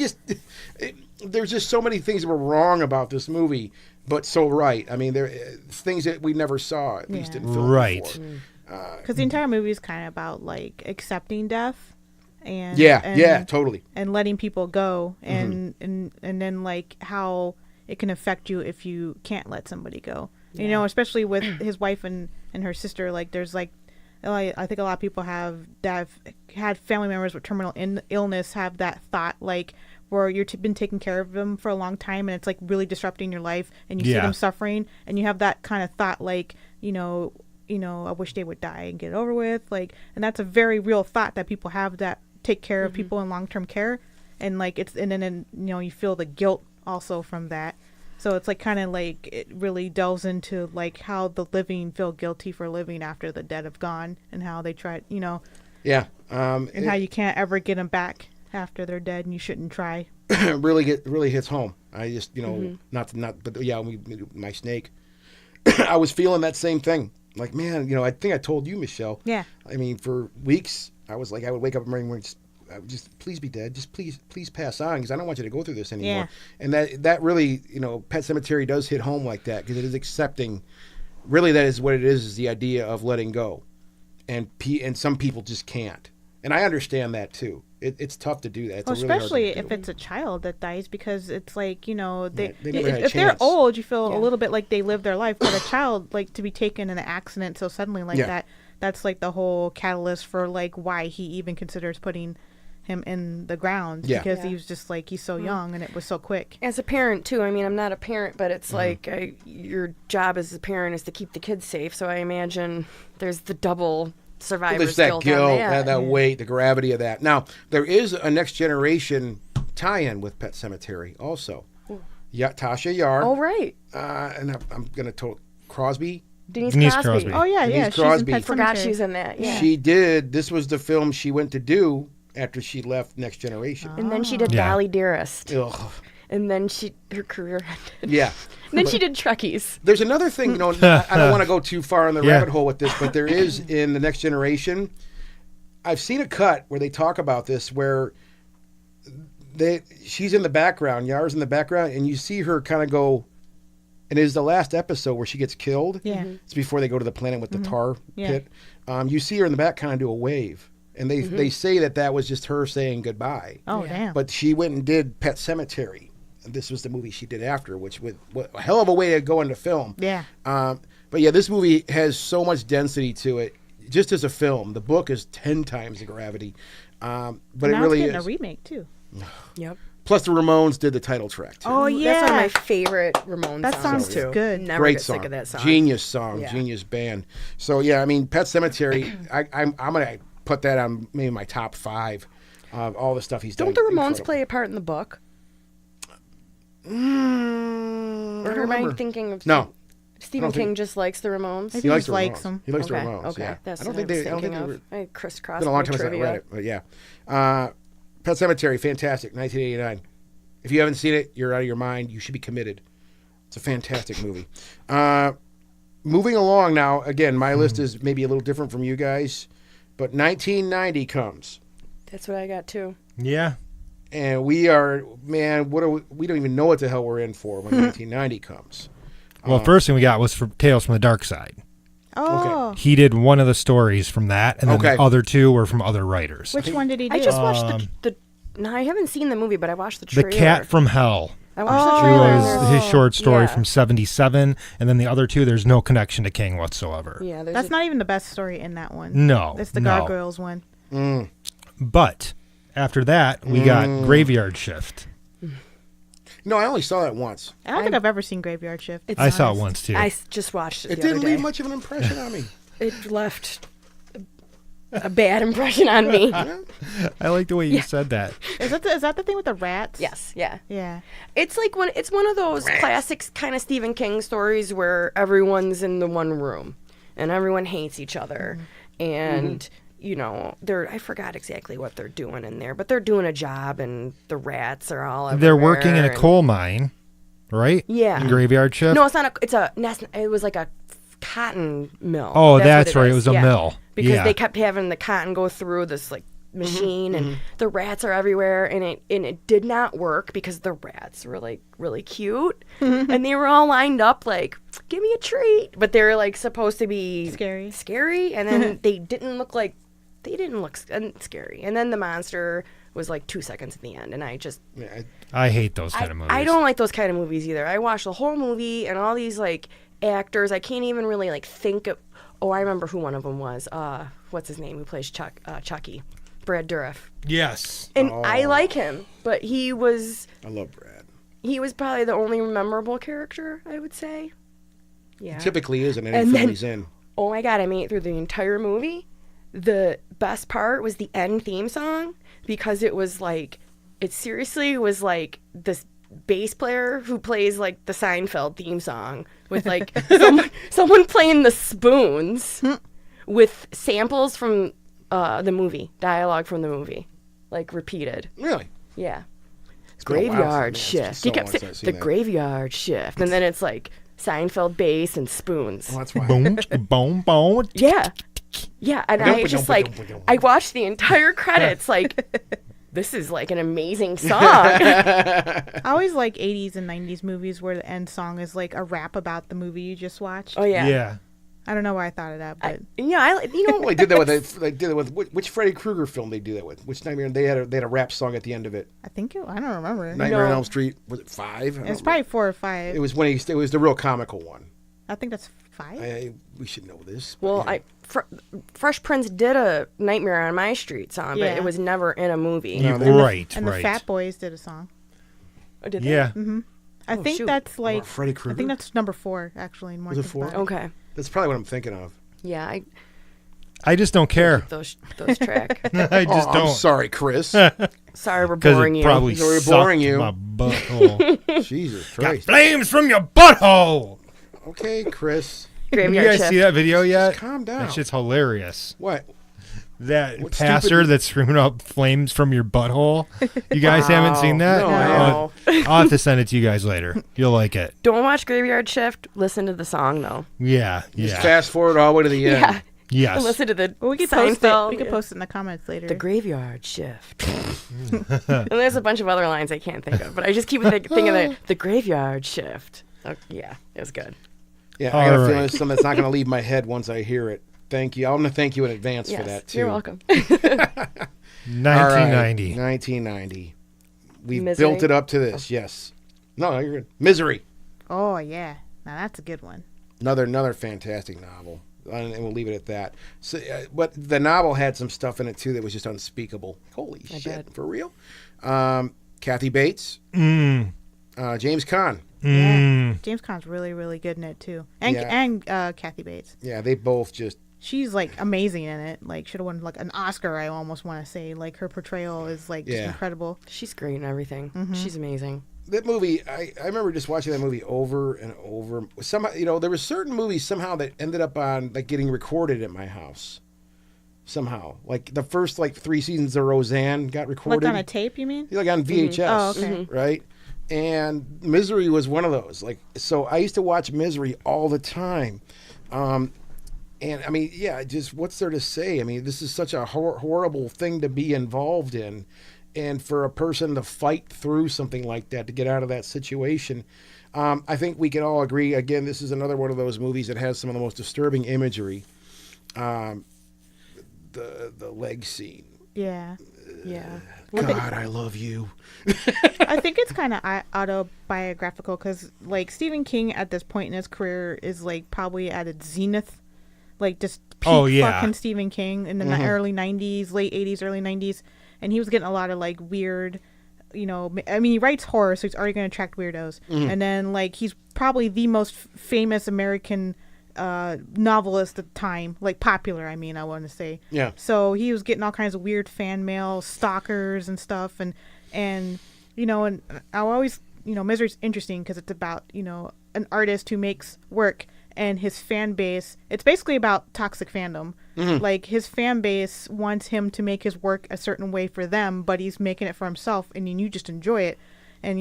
there's just so many things that were wrong about this movie, but so right. I mean, there things that we never saw at least in film Right. before. Because the entire movie is kind of about like accepting death, and Totally. and letting people go, and then like how it can affect you if you can't let somebody go. Especially with his wife and her sister. Like there's like, I think a lot of people that have had family members with terminal illness have that thought like where you've been taking care of them for a long time and it's like really disrupting your life and you see them suffering and you have that kind of thought like I wish they would die and get it over with. Like, and that's a very real thought that people have that take care of people in long-term care. And like, then you feel the guilt also from that. So it's like kind of like it really delves into like how the living feel guilty for living after the dead have gone and how they try, Yeah. and how you can't ever get them back after they're dead and you shouldn't try. really hits home. I just, but yeah, my snake, I was feeling that same thing. Like, man, I think I told you, Michelle. Yeah. I mean, for weeks, I was like, I would wake up in the morning and I would just please be dead. Just please pass on because I don't want you to go through this anymore. Yeah. And that really, Pet Sematary does hit home like that because it is accepting. Really, that is what it is the idea of letting go, and some people just can't. And I understand that too. It's tough to do that. It's Well, really hard to especially do. if it's a child that dies, because it's like they never had a if they're chance. old, you feel a little bit like they lived their life. But a child, like to be taken in an accident so suddenly like Yeah. that, that's like the whole catalyst for like why he even considers putting him in the ground Yeah. because Yeah. he was just like he's so young and it was so quick. As a parent too, I mean, I'm not a parent, but it's like your job as a parent is to keep the kids safe. So I imagine there's the double survivor's There's that guilt guilt, on that. that weight, the gravity of that. Now, there is a Next Generation tie-in with Pet Cemetery also. Yeah, Tasha Yar. Oh right, And I'm going to tell Crosby. Denise Crosby. Crosby. Oh yeah, Denise yeah. She's in Crosby. Pet Forgot Sematary. she's in that. Yeah. She did. This was the film she went to do after she left Next Generation. And then she did Yeah. Dolly Dearest. Ugh. And then her career ended. Yeah. And then she did Trekkies. There's another thing, I don't want to go too far in the Yeah. rabbit hole with this, but there is in the Next Generation, I've seen a cut where they talk about this where she's in the background, Yar's in the background, and you see her kind of go, and it is the last episode where she gets killed. Yeah. It's before they go to the planet with the tar Yeah. pit. You see her in the back kind of do a wave. And they say that was just her saying goodbye. Oh damn. But she went and did Pet Cemetery. And this was the movie she did after, which was a hell of a way to go into film. Yeah. But yeah, this movie has so much density to it, just as a film. The book is 10 times the gravity. But now it really it's getting is. a remake too. Yep. Plus, the Ramones did the title track, too. Oh That's one of my favorite Ramones That songs song's too. good. Never Great get song. sick of that song. Genius song. Yeah. Genius band. So, yeah, I mean, Pet Cemetery, I'm going to put that on maybe my top 5 of all the stuff he's done. Don't the Ramones Incredible. play a part in the book? I Or don't am I remember. thinking of No. Stephen I don't think- King just likes the Ramones? Maybe He likes he the likes Ramones. them. He likes the Okay, Ramones, okay. yeah. That's I don't what think I was they, I don't thinking think they of. were, I crisscrossed It's been a long my time since I trivia. read it, but yeah. Pet Cemetery, fantastic, 1989. If you haven't seen it, you're out of your mind. You should be committed. It's a fantastic movie. Moving along now, again, my list is maybe a little different from you guys, but 1990 comes, That's what I got too. Yeah. and we are, man, we don't even know what the hell we're in for when 1990 comes. Well, first thing we got was for Tales from the Dark Side. Oh, He did one of the stories from that, and then Okay. the other two were from other writers. which one did he do? I just watched the. No, I haven't seen the movie, but I watched the The trailer. Cat from Hell. I watched Oh. the It trailer. was his short story Yeah. from 1977, and then the other two, there's no connection to King whatsoever. Yeah, there's That's a- not even the best story in that one. No, It's the no. Gargoyles one. But after that, we got Graveyard Shift. No, I only saw that once. I don't think I've ever seen Graveyard Shift. It's I saw it honest. once, too. Just watched it. It the didn't other leave day. much of an impression on me. It left a bad impression on me. I like the way you said that. Is that the thing with the rats? Yes, yeah. Yeah. It's like it's one of those classic kind of Stephen King stories where everyone's in the one room and everyone hates each other, and you know I forgot exactly what they're doing in there, but they're doing a job, and the rats are all everywhere. They're working in a and- coal mine, right? Yeah. In Graveyard Shift. No, it's not. It was like a cotton mill. Oh, that's what right. It is, was a yeah. mill. Because Yeah. they kept having the cotton go through this like machine, and the rats are everywhere, and it did not work because the rats were like really cute, and they were all lined up like, give me a treat, but they were like supposed to be scary, and then they didn't look scary, and then the monster was like 2 seconds at the end, and I just Yeah, I hate those kind of movies. I don't like those kind of movies either. I watched the whole movie and all these like actors. I can't even really like think of. Oh, I remember who one of them was. What's his name? Who plays Chucky? Brad Dourif. Yes. And I like him, but he was I love Brad. probably the only memorable character, I would say. Yeah. Typically is in any And film then- he's in. Oh my god, I made it through the entire movie. The best part was the end theme song because it was like, it seriously was like this bass player who plays like the Seinfeld theme song with like someone playing the spoons with samples from the movie, dialogue from the movie, like repeated. Really? Yeah. been a while Graveyard since- yeah, it's shift. been He so kept long saying since I've the seen that. graveyard shift, and then it's like Seinfeld bass and spoons. Well, that's why. Boom, boom, boom. Yeah. Yeah, and I just like I watched the entire credits like this is like an amazing song. I always like 80s and 90s movies where the end song is like a rap about the movie you just watched. Oh yeah. Yeah. I don't know why I thought of that, but You know Well, they did that with they did it with which Freddy Krueger film they do that with? Which Nightmare? They had a rap song at the end of it. I don't remember. Nightmare on Elm Street, was it 5? It's probably 4 or 5. It was when it was the real comical one. I think that's 5? We should know this. Well, yeah. Fresh Prince did a Nightmare on My Street song, but Yeah. it was never in a movie. You- they- right, And right. the Fat Boys did a song. Oh, did they? Yeah. I Oh, think shoot. that's like Freddy I Krueger? think that's number 4 actually. In Was it 4? Okay. That's probably what I'm thinking of. Yeah, I I just don't care. those track. I just I'm don't. sorry, Chris. Sorry, we're Because boring it you. probably So we're sucked boring you. my butthole. Jesus Got Christ. flames from your butthole. Okay, Chris. You Graveyard guys Shift. see that video yet? Calm down. That shit's hilarious. What? That What pastor stupid- that's screaming up flames from your butthole. You guys haven't seen that? No, No. I'll have to send it to you guys later. You'll like it. Don't watch Graveyard Shift. Listen to the song though. Yeah, Just yeah. fast forward all the way to the end. Yeah. Yes. Listen to the Well, we could post it. Seinfeld. We could yeah. post it in the comments later. The Graveyard Shift. And there's a bunch of other lines I can't think of, but I just keep thinking of the Graveyard Shift. Oh, yeah, it was good. Yeah, I got a All feeling right. it's something that's not going to leave my head once I hear it. Thank you. I'm going to thank you in advance Yes, for that, too. you're welcome. 1990. 1990. We Misery. built it up to this, yes. No, you're good. Misery. Oh yeah, now that's a good one. Another fantastic novel. And we'll leave it at that. So, but the novel had some stuff in it, too, that was just unspeakable. Holy shit. bet. For real? Kathy Bates. Mm, James Caan. mm. James Caan's really really good in it too, and Yeah. Kathy Bates. Yeah, they both just... She's like amazing in it. Like should have won like an Oscar. I almost want to say like her portrayal is like just Yeah. incredible. She's great and everything. She's amazing. That movie, I remember just watching that movie over and over. Somehow, there were certain movies somehow that ended up on like getting recorded at my house. Somehow, like the first 3 seasons of Roseanne got recorded, Like on a tape, you mean? like on VHS, Oh, okay. right? And Misery was one of those. Like, so I used to watch Misery all the time. And I mean, yeah, just what's there to say? I mean, this is such a horrible thing to be involved in. And for a person to fight through something like that, to get out of that situation, I think we can all agree. Again, this is another one of those movies that has some of the most disturbing imagery. The leg scene. Yeah. Yeah. God, I love you. I think it's kind of autobiographical because like Stephen King at this point in his career is like probably at its zenith, like just peak Oh, yeah. fucking Stephen King in the early 90s, late 80s, early 90s. And he was getting a lot of like weird, I mean, he writes horror, so he's already going to attract weirdos. And then like he's probably the most famous American novelist at the time, like popular, I mean, I want to say. Yeah. So he was getting all kinds of weird fan mail, stalkers and stuff. And and I always, Misery's interesting because it's about, an artist who makes work and his fan base. It's basically about toxic fandom. Like his fan base wants him to make his work a certain way for them, but he's making it for himself, and you just enjoy it. And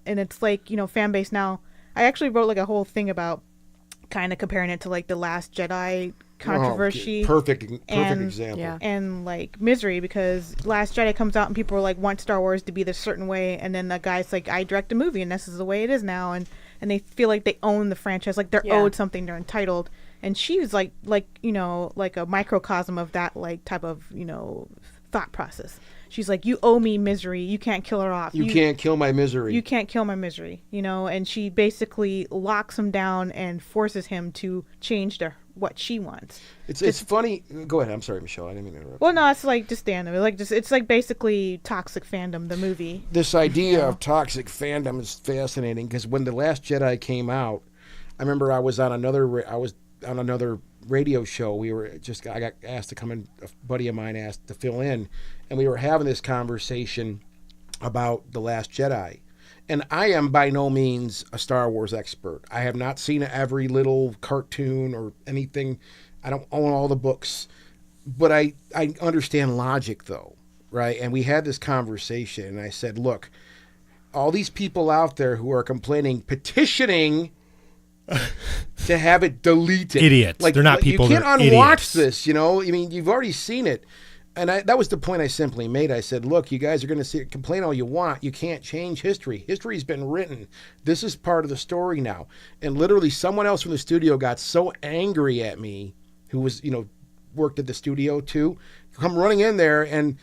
and it's like fan base now. I actually wrote like a whole thing about kind of comparing it to like the Last Jedi controversy. Oh, perfect And- example. Yeah. And like Misery, because Last Jedi comes out and people are like want Star Wars to be this certain way, and then the guy's like, I direct a movie and this is the way it is now, and they feel like they own the franchise, like they're Yeah. owed something, they're entitled. And she was like like a microcosm of that like type of thought process. She's like, you owe me Misery, you can't kill her off, You can't kill my misery. you can't kill my misery, and she basically locks him down and forces him to change to what she wants. It's funny. Go ahead. I'm sorry, Michelle. I didn't mean to interrupt. Well, no, it's like just stand there. Like just it's like basically toxic fandom, the movie. This idea of toxic fandom is fascinating because when The Last Jedi came out, I remember I was on another radio show. I got asked to come in. A buddy of mine asked to fill in, and we were having this conversation about The Last Jedi. And I am by no means a Star Wars expert. I have not seen every little cartoon or anything. I don't own all the books. But I understand logic, though, right? And we had this conversation, and I said, look, all these people out there who are complaining, petitioning to have it deleted. Idiots. They're not people, You can't they're unwatch idiots. this, I mean, you've already seen it. And that was the point I simply made. I said, look, you guys are going to complain all you want. You can't change history. History's been written. This is part of the story now. And literally someone else from the studio got so angry at me, who was, worked at the studio too, come running in there and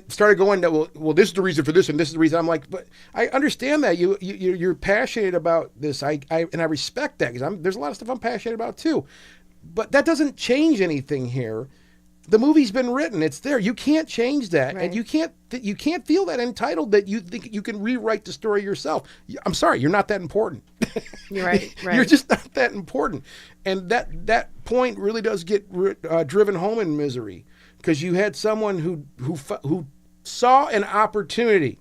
started going, well, this is the reason for this, and this is the reason. I'm like, but I understand that you're passionate about this. I respect that because there's a lot of stuff I'm passionate about too, but that doesn't change anything here. The movie's been written; it's there. You can't change that, Right. and you can't feel that entitled that you think you can rewrite the story yourself. I'm sorry, you're not that important. You're right. Right. You're just not that important, and that point really does get driven home in Misery, because you had someone who saw an opportunity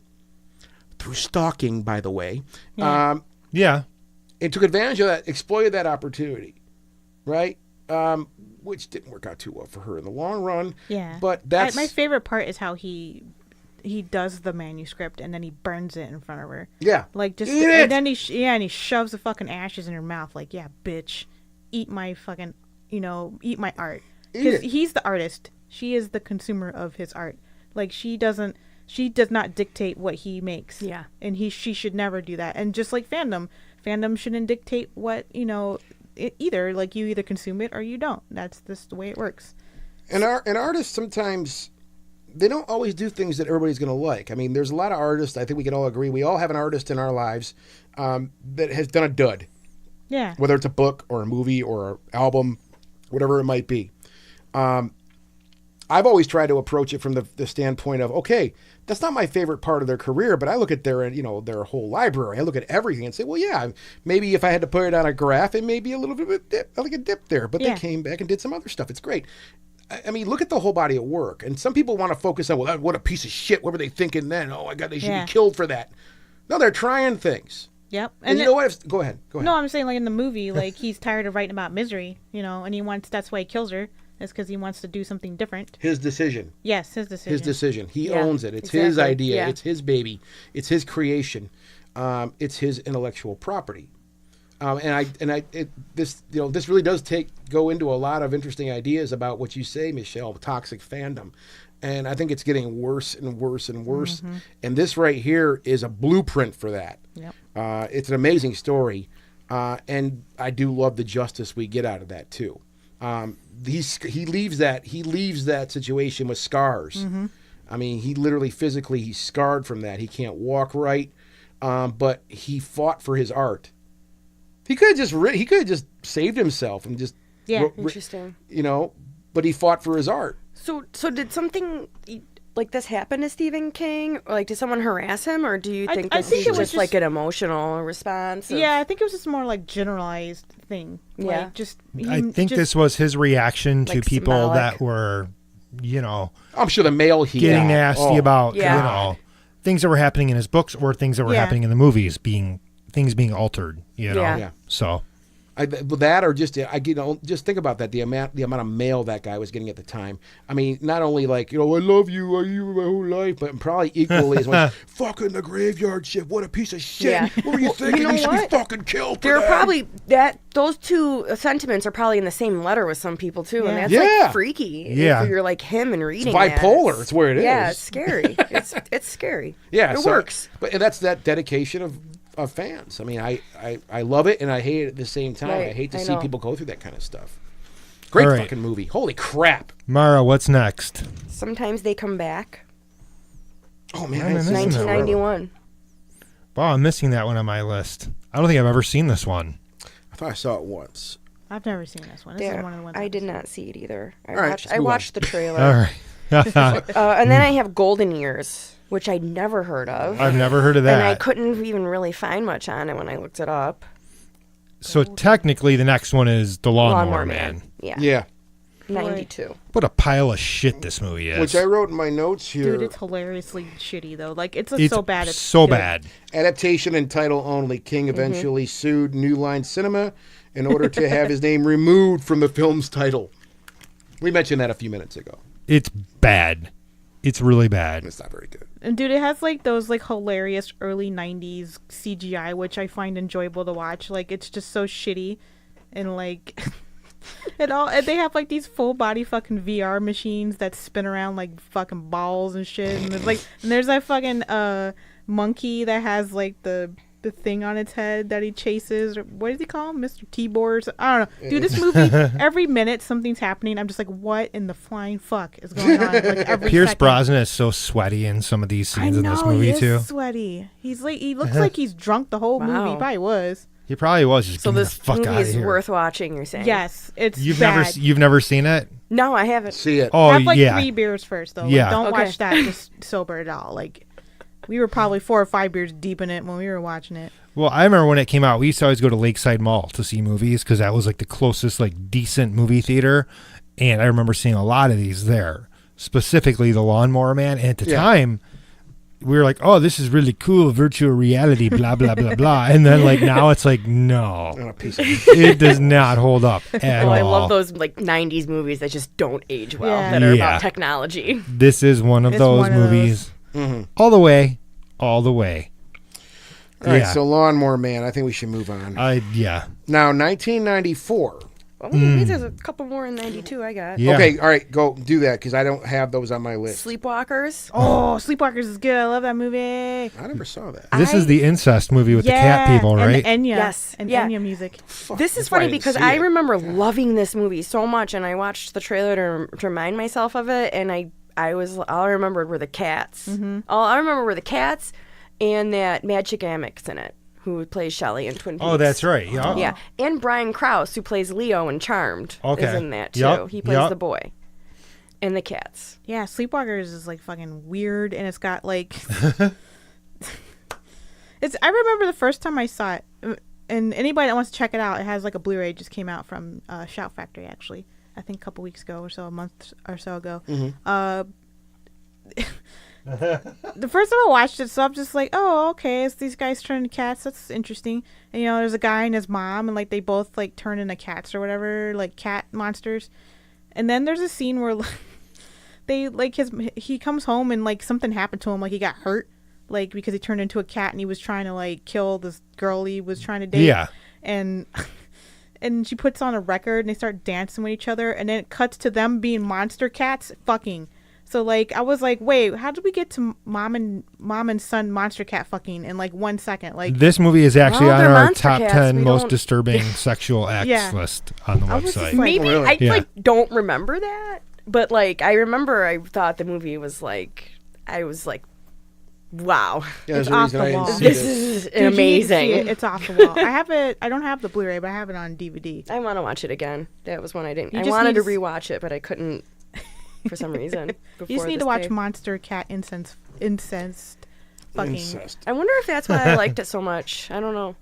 through stalking, by the way, Yeah. and took advantage of that, exploited that opportunity, right? Which didn't work out too well for her in the long run. Yeah. But that's my favorite part is how he does the manuscript and then he burns it in front of her. yeah. Like just Eat it! and then he shoves the fucking ashes in her mouth like, yeah, bitch, eat my fucking, eat my art. Eat Because it. he's the artist. She is the consumer of his art. Like she does not dictate what he makes. Yeah. And she should never do that. And just like fandom shouldn't dictate what, either. Like you either consume it or you don't. That's just the way it works. And artists sometimes, they don't always do things that everybody's going to like. I mean, there's a lot of artists, I think we can all agree, we all have an artist in our lives that has done a dud, Yeah. whether it's a book or a movie or an album, whatever it might be. I've always tried to approach it from the standpoint of, okay, that's not my favorite part of their career, but I look at their whole library. I look at everything and say, well, yeah, maybe if I had to put it on a graph, it may be a little bit of a dip there, but Yeah. they came back and did some other stuff. It's great. I mean, look at the whole body of work. And some people want to focus on, well, what a piece of shit. What were they thinking then? Oh, my God, they should Yeah. be killed for that. No, they're trying things. Yep. And you know what? Go ahead. No, I'm saying like in the movie, like he's tired of writing about Misery, and that's why he kills her. It's because he wants to do something different. His decision. Yes, his decision. His decision. He Yeah, owns it. It's his exactly. idea. Yeah. It's his baby. It's his creation. It's his intellectual property. This really does go into a lot of interesting ideas about what you say, Michelle, toxic fandom, and I think it's getting worse and worse and worse. Mm-hmm. And this right here is a blueprint for that. Yep. It's an amazing story, and I do love the justice we get out of that too. He leaves that situation with scars. Mm-hmm. I mean, he literally physically he's scarred from that. He can't walk right, but he fought for his art. He could have just saved himself and just Yeah. Interesting. but he fought for his art. So did something like this happen to Stephen King? Or like, did someone harass him, or do you think I this think is it was just like just- an emotional response? of- Yeah, I think it was just more like generalized thing. Yeah. Like just. I think this was his reaction to Like people symbolic. that were, I'm sure the mail he getting got. nasty about, Yeah. things that were happening in his books or things that were Yeah. happening in the movies, things being altered, Yeah. Yeah. So, That or just just think about that, the amount of mail that guy was getting at the time. I mean, not only like, I love you, you my whole life, but probably equally as much fucking the graveyard shit. What a piece of shit. Yeah. What were you thinking? know You should be what? fucking killed for They're that. probably those two sentiments are probably in the same letter with some people too, and that's Yeah. like freaky. Yeah. If you're like him and reading bipolar. that. It's where it Yeah, is. it's scary. it's scary. Yeah, it so- works. But that's that dedication of fans. I mean, I love it and I hate it at the same time. Right, I hate to I see know. people go through that kind of stuff. Great All right. fucking movie. Holy crap. Mara, what's next? Sometimes they come back. Oh man, Man, I haven't I seen missed this in forever. 1991. Wow, I'm missing that one on my list. I don't think I've ever seen this one. I thought I saw it once. I've never seen this one. This is one of the ones I did not see it either. I All right, watched. let's I move on. watched the trailer. All right. And then I have Golden Years, which I'd never heard of. I've never heard of And I that. couldn't even really find much on it when I looked it up. So technically, the next one is The Lawnmower Man. Yeah. Yeah. 92. What a pile of shit this movie is. Which I wrote in my notes here. Dude, it's hilariously shitty though. Like it's It's so bad. It's so good. bad. Adaptation and title only. King Mm-hmm. eventually sued New Line Cinema in order to have his name removed from the film's title. We mentioned that a few minutes ago. It's bad. It's really bad. It's not very good. And dude, it has like those like hilarious early '90s CGI, which I find enjoyable to watch. Like it's just so shitty, and like, and they have like these full body fucking VR machines that spin around like fucking balls and shit. And there's that fucking monkey that has like the the thing on its head that he chases. Or what does he call him? Mr. T-Bor? I don't know. Dude, this movie, every minute something's happening. I'm just like, what in the flying fuck is going on? Like every Pierce second. Brosnan is so sweaty in some of these I scenes in know, this movie he is too. sweaty. He's like, he looks like he's drunk the whole movie. Wow. He probably was. He probably was just So getting this the fuck movie out of is here. worth watching. You're saying? Yes, it's You've bad. never seen it? No, I haven't. See it. Oh Have like yeah. 3 beers first, though. Like, Yeah. don't Okay. watch that just sober at all. Like, we were probably 4 or 5 beers deep in it when we were watching it. Well, I remember when it came out, we used to always go to Lakeside Mall to see movies because that was like the closest like decent movie theater, and I remember seeing a lot of these there. Specifically, The Lawnmower Man, and at the Yeah. time, we were like, "Oh, this is really cool, virtual reality, blah blah blah blah," and then like now it's like, no, On a piece of it does not hold up at Oh, all. I love those like '90s movies that just don't age well. Yeah. That are Yeah. about technology. This is one of It's those one of those. movies, Mm-hmm. all the way, all the way. All right, Yeah. so Lawnmower Man. I think we should move on. Yeah. Now, 1994. Well, there's a couple more in '92. I got. Yeah. Okay, all right, go do that because I don't have those on my list. Sleepwalkers. Oh, Sleepwalkers is good. I love that movie. I never saw that. This is the incest movie with the cat people, right? And Enya. Yes, And yeah. Enya music. Fuck, This is that's why funny didn't because see I it. remember loving this movie so much, and I watched the trailer to remind myself of it, and all I remembered were the cats. All I remember were the cats, and that Mad Chick Amick's in it, who plays Shelley in Twin Peaks. Oh, that's right. Yeah. Yeah, and Brian Krause, who plays Leo in Charmed, Okay. is in that too. Yup, He plays yup. the boy, and the cats. Yeah, Sleepwalkers is like fucking weird, and it's got like. I remember the first time I saw it, and anybody that wants to check it out, it has like a Blu-ray just came out from Shout Factory actually. I think a couple weeks ago or so, a month or so ago. The first time I watched it, so I'm just like, oh, okay, it's these guys turning cats. That's interesting. And, you know, there's a guy and his mom, and like they both like turn into cats or whatever, like cat monsters. And then there's a scene where they like he comes home and like something happened to him, like he got hurt, like because he turned into a cat and he was trying to like kill this girl he was trying to date. Yeah. And she puts on a record and they start dancing with each other, and then it cuts to them being monster cats fucking. So like I was like, wait, how did we get to mom and son monster cat fucking in like 1 second? Like This movie is actually Well, on they're our monster top cats. 10 We most don't- disturbing sexual acts Yeah. list on the I was just website. like- Maybe really? I Yeah. like don't remember that, but like I remember I thought the movie was like I was like, wow, Yeah, there's It's a off reason the I didn't wall. see this this. is dude, you need to see amazing. it. It's off the wall. I have it. I don't have the Blu-ray, but I have it on DVD. I want to watch it again. That was one I didn't. You I just wanted need to to s- rewatch it, but I couldn't for some reason. You just need to watch Monster Cat Incest fucking. Incest. I wonder if that's why I liked it so much. I don't know.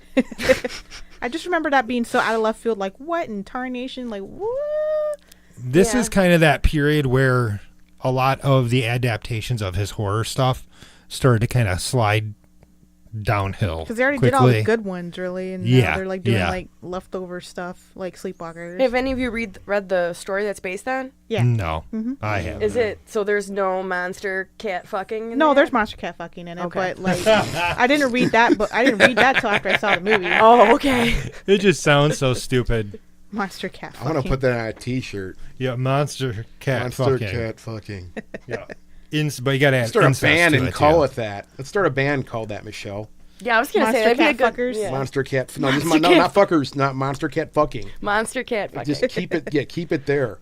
I just remember that being so out of left field. Like what in Tarnation? Like what? This Yeah. is kind of that period where a lot of the adaptations of his horror stuff started to kind of slide downhill. Because they already quickly. did all the good ones, really, and now Yeah, they're like doing yeah. like leftover stuff, like Sleepwalkers. Have any of you read the story that's based on? Yeah. No, I haven't. Is it so? There's no monster cat fucking. In No, there? there's monster cat fucking in it, Okay. but like I didn't read that, but I didn't read that till after I saw the movie. Oh, okay. It just sounds so stupid. Monster cat I fucking. want to put that on a T-shirt. Yeah, monster cat Monster fucking. cat fucking. Yeah. But you got to add Start a incest band to and it, call too. it that. Let's start a band called that, Michelle. Yeah, I was gonna say Monster that'd be a cat good fuckers? yeah. Monster cat. No, Monster no, cat- not fuckers. Not monster cat fucking. monster cat fucking. Just keep it. Yeah, keep it there.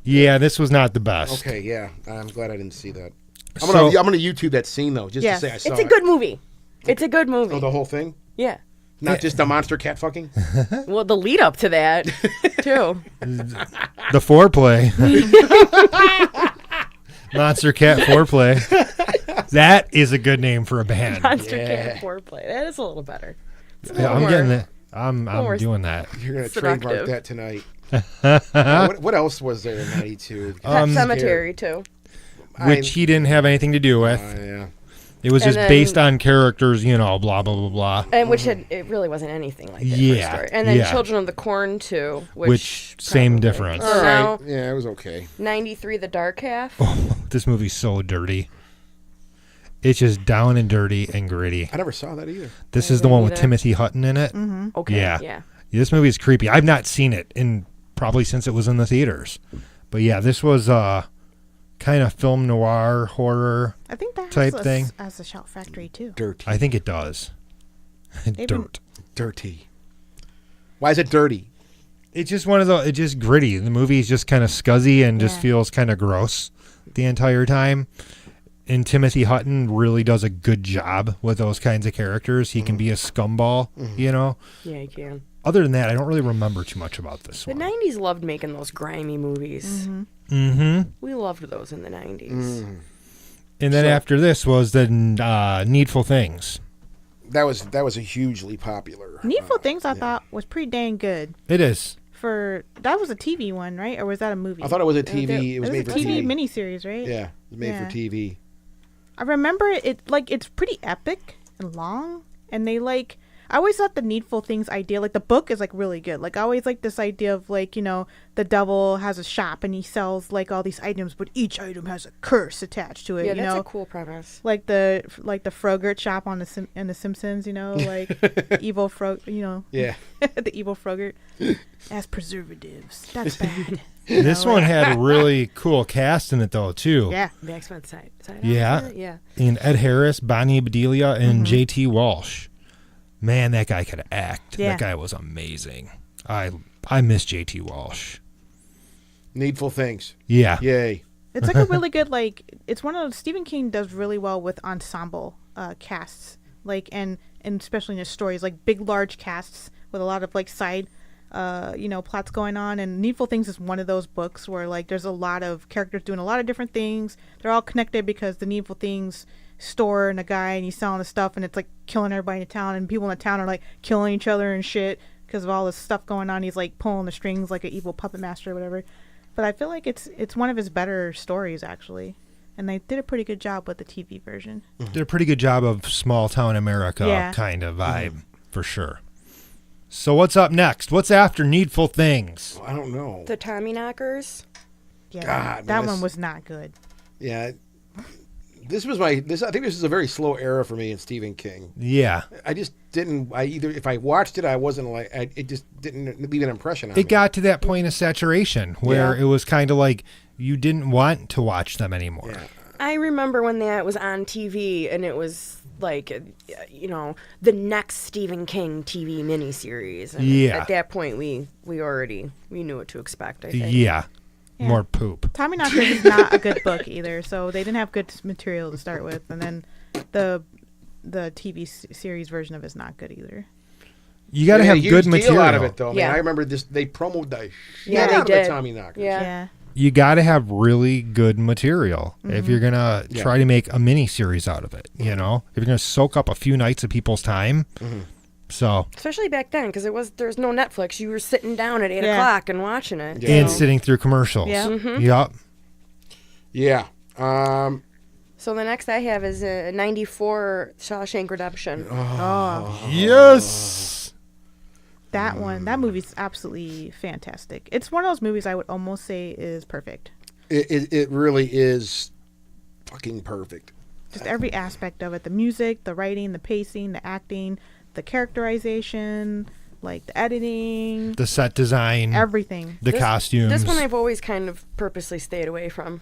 Yeah, this was not the best. Okay, yeah. I'm glad I didn't see that. I'm So- gonna YouTube that scene though, just Yes. to say I saw It's a it. good movie. It's a good movie. Oh, the whole thing, Yeah. not just the monster cat fucking. Well, the lead up to that too. The foreplay. Monster cat foreplay. That is a good name for a band. Monster Yeah. cat foreplay. That is a little better. It's a Yeah, little I'm more- getting that. I'm more doing that. You're gonna Seductive. trademark that tonight. What else was there in '92? Pet Cemetery too. Which he didn't have anything to do with. Yeah. It was And just then- based on characters, blah blah blah blah. And which it really wasn't anything like that Yeah, first story. And then yeah. Children of the Corn too, Which same probably- difference. So All now right. Yeah, it was okay. 93 The Dark Half. This movie's so dirty. It's just down and dirty and gritty. I never saw that either. This is the one with either. Timothy Hutton in it. Okay. Yeah. Yeah. This movie is creepy. I've not seen it in probably since it was in the theaters. But yeah, this was kind of film noir horror. I think that type has thing. as a Shout Factory too. Dirty. I think it does. been- Dirt. Dirty. Why is it dirty? It's just one of the. It's just gritty. The movie is just kind of scuzzy and just Yeah. feels kind of gross the entire time. And Timothy Hutton really does a good job with those kinds of characters. He can be a scumball, you know. Yeah, you can. Other than that, I don't really remember too much about this The one. 90s loved making those grimy movies. Mm-hmm. We loved those in the 90s. And then So- after this was the Needful Things. That was a hugely popular. Needful Things I thought was pretty dang good. It is. That was a TV one, right? Or was that a movie? I thought it was a TV. It was It made was for a TV TV. miniseries, right? Yeah, it was made Yeah. for TV. I remember it like it's pretty epic and long, and they like. I always thought the Needful Things idea, like the book, is like really good. Like I always like this idea of like the devil has a shop and he sells like all these items, but each item has a curse attached to it. Yeah, you that's know, a cool premise. like the Frogurt shop on in the Simpsons. You know, like evil Yeah. the evil Frogurt as preservatives. That's bad. This one had a really cool cast in it, though, too. Yeah. The X-Men side Yeah. of it? Yeah. And Ed Harris, Bonnie Bedelia, and J.T. Walsh. Man, that guy could act. Yeah. That guy was amazing. I miss J.T. Walsh. Needful Things. Yeah. Yay. It's like a really good it's one of those Stephen King does really well with ensemble casts, and especially in his stories, like big large casts with a lot of like side plots going on. And Needful Things is one of those books where like there's a lot of characters doing a lot of different things. They're all connected because the Needful Things store and a guy and he's selling the stuff and it's like killing everybody in the town, and people in the town are like killing each other and shit because of all this stuff going on. He's like pulling the strings like an evil puppet master or whatever. But I feel like it's one of his better stories, actually. And they did a pretty good job with the TV version. Did a pretty good job of small town America Yeah. kind of vibe, for sure. So what's up next? What's after Needful Things? I don't know. The Tommy Knockers. Yeah, God, that man, one this- was not good. Yeah. This was I think this is a very slow era for me in Stephen King. Yeah. I just didn't. If I watched it, I wasn't like. It just didn't leave an impression on me. It got to that point of saturation where Yeah. it was kind of like you didn't want to watch them anymore. Yeah. I remember when that was on TV and it was like, the next Stephen King TV miniseries. And Yeah. at that point, we knew what to expect, I think. Yeah. Yeah. More poop. Tommy Knockers is not a good book either, so they didn't have good material to start with. And then the TV series version of it is not good either. You got to They have made a good huge material. deal out of it, though. Yeah. Man, I remember this. They promoted the shit Yeah, they out of did. the Tommy Knockers. Yeah. Yeah. You got to have really good material if you're going to Yeah. try to make a mini series out of it, If you're going to soak up a few nights of people's time. So, Especially back then, because there's no Netflix. You were sitting down at 8 Yeah. o'clock and watching it. Yeah. and So- sitting through commercials. Yeah. Yup. Yeah. So the next I have is 94 Shawshank Redemption. Oh, Yes. that movie's absolutely fantastic. It's one of those movies I would almost say is perfect. It really is fucking perfect. Just every aspect of it, the music, the writing, the pacing, the acting, the characterization, like the editing, The set design, everything. the costumes. This one I've always kind of purposely stayed away from.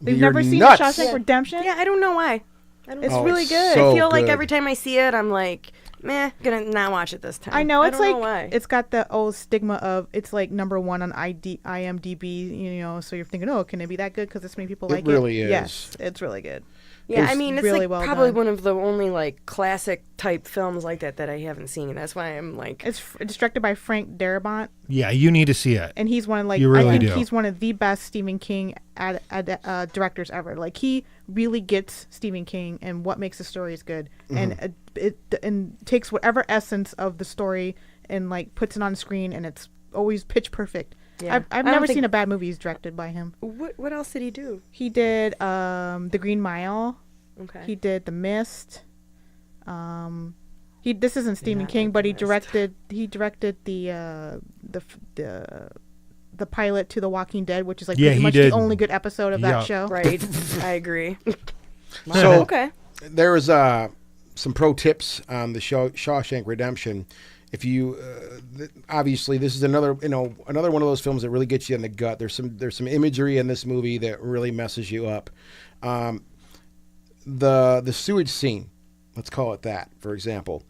You've You're never seen nuts. Shawshank Redemption? Yeah, I don't know why. I don't It's know. really it's good. so I feel like good. every time I see it, I'm like, gonna not watch it this time. I know it's don't like know why. it's got the old stigma of it's like number one on IMDb, so you're thinking, oh, can it be that good because this many people It like it? really is. Yes, it's really good. Yeah, It's I mean, it's really like well probably done. one of the only like classic type films like that I haven't seen. That's why I'm like, It's directed by Frank Darabont, Yeah, you need to see it. and he's one of You really I think do. he's one of the best Stephen King directors ever. Like he really gets Stephen King and what makes the stories good, and it takes whatever essence of the story and like puts it on screen, and it's always pitch perfect. Yeah. I've I don't never think- seen a bad movie directed by him. what else did he do? He did The Green Mile. Okay. He did The Mist. This isn't Stephen not King, like but The he Mist. directed the pilot to The Walking Dead, which is like Yeah, pretty he much did. the only good episode of Yeah. that show. Right. I agree. So Okay. there was some pro tips on the Shawshank Redemption. If you obviously this is another one of those films that really gets you in the gut. There's some imagery in this movie that really messes you up. The sewage scene, let's call it that, for example.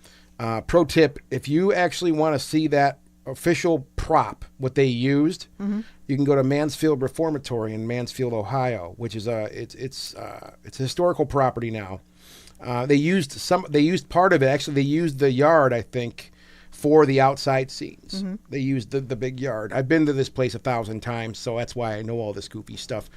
Pro tip: if you actually want to see that official prop, what they used, you can go to Mansfield Reformatory in Mansfield, Ohio, which is it's a historical property now. They used part of it. Actually, they used the yard, I think, for the outside scenes. They used the big yard. I've been to this place 1,000 times, so that's why I know all this goofy stuff.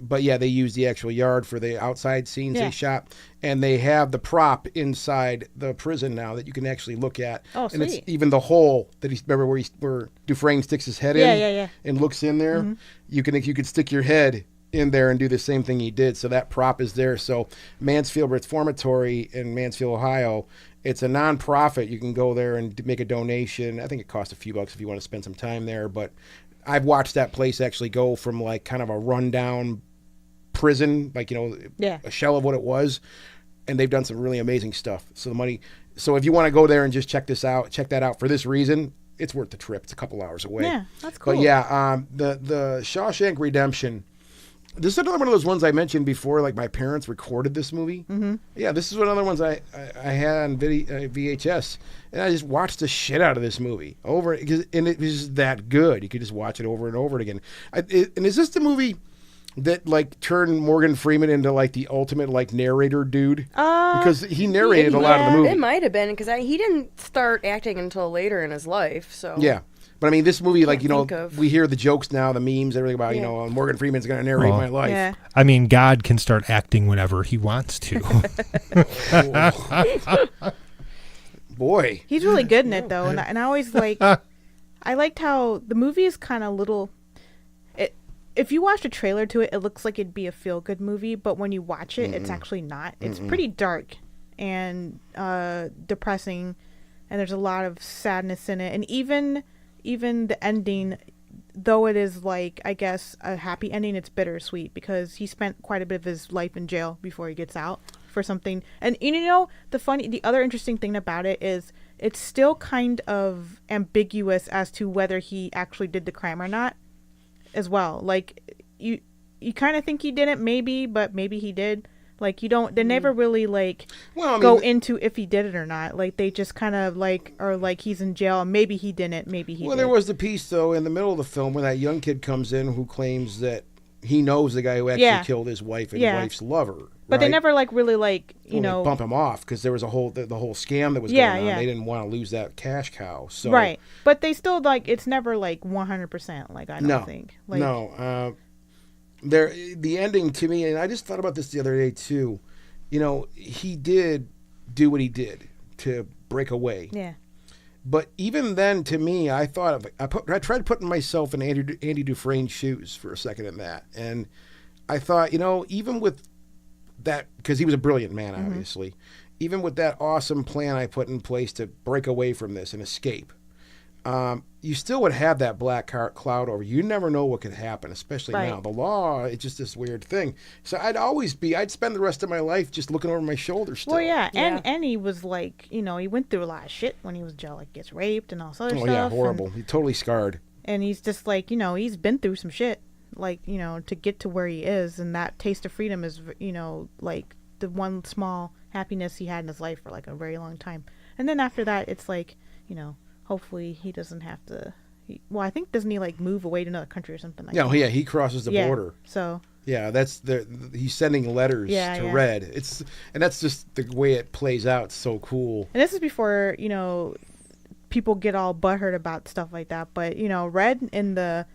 But yeah, they used the actual yard for the outside scenes they shot, and they have the prop inside the prison now that you can actually look at. Oh, and it's sweet. even the hole that remember where Dufresne sticks his head in and looks in there. You could stick your head in there and do the same thing he did. So that prop is there. So Mansfield Reformatory in Mansfield, Ohio, it's a non-profit. You can go there and make a donation. I think it costs a few bucks if you want to spend some time there. But I've watched that place actually go from like kind of a rundown prison, like, a shell of what it was. And they've done some really amazing stuff. So if you want to go there and just check that out for this reason, it's worth the trip. It's a couple hours away. Yeah, that's cool. But yeah, the Shawshank Redemption, this is another one of those ones I mentioned before, like my parents recorded this movie. Yeah, this is one of the ones I had on VHS, and I just watched the shit out of this movie and it was that good. You could just watch it over and over again. And is this the movie that like turned Morgan Freeman into like the ultimate like narrator dude? Because he narrated a lot of the movie. It might have been because he didn't start acting until later in his life. So yeah. But I mean, this movie, like, think of- we hear the jokes now, the memes, everything about, Morgan Freeman's going to narrate my life. Yeah. I mean, God can start acting whenever he wants to. Boy. He's really good in it, though. And I always I liked how the movie is kind of little. If you watch a trailer to it, it looks like it'd be a feel-good movie. But when you watch it, it's actually not. It's pretty dark and depressing. And there's a lot of sadness in it. And even the ending, though it is like, I guess, a happy ending, it's bittersweet because he spent quite a bit of his life in jail before he gets out for something. And the other interesting thing about it is it's still kind of ambiguous as to whether he actually did the crime or not as well. Like you kind of think he didn't, maybe, but maybe he did. Like, they never really, go into if he did it or not. Like, they just kind of, are like, he's in jail, and maybe he didn't, maybe he did. Well, there was the piece, though, in the middle of the film where that young kid comes in who claims that he knows the guy who actually killed his wife and his wife's lover. But they right? never, really, They bump him off because there was the whole scam that was going on. They didn't want to lose that cash cow. So. Right. But they still, it's never, 100%, I don't think. No. The ending to me, and I just thought about this the other day too. He did do what he did to break away. Yeah. But even then, to me, I thought I tried putting myself in Andy Dufresne's shoes for a second in that, and I thought, even with that, because he was a brilliant man, obviously, even with that awesome plan I put in place to break away from this and escape. You still would have that black cloud over you. You never know what could happen, especially now. The law, it's just this weird thing. So I'd spend the rest of my life just looking over my shoulder still. Well, yeah. And he was he went through a lot of shit when he was in jail, gets raped and all this other stuff. Oh, yeah, horrible. He's totally scarred. And he's just he's been through some shit, to get to where he is. And that taste of freedom is, the one small happiness he had in his life for, a very long time. And then after that, it's hopefully he doesn't have to. I think doesn't he move away to another country or something like that? Yeah, he crosses the border. So yeah, that's he's sending letters to Red. And that's just the way it plays out. It's so cool. And this is before people get all butthurt about stuff like that. But Red in the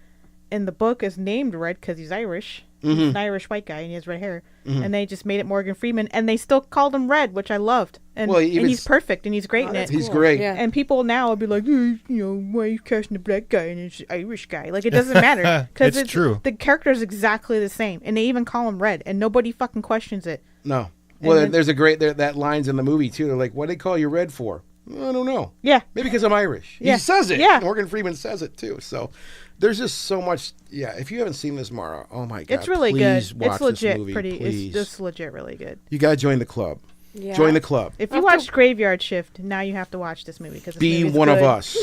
book is named Red because he's Irish. He's an Irish white guy and he has red hair. And they just made it Morgan Freeman and they still called him Red, which I loved. And, and he's perfect and he's great in it. He's great. Yeah. And people now will be like, why are you casting a black guy and it's an Irish guy? It doesn't matter. Because it's true. The character is exactly the same. And they even call him Red and nobody fucking questions it. No. Well, there's a great, that line's in the movie too. They're like, what do they call you Red for? I don't know. Yeah. Maybe because I'm Irish. Yeah. He says it. Yeah. Morgan Freeman says it too. So there's just so much. Yeah. If you haven't seen this, Mara, oh my God. It's really please good. Watch It's legit this movie, pretty. Please. It's just legit really good. You got to join the club. Yeah. Join the club. If you watched Graveyard Shift, now you have to watch this movie because Be one of us.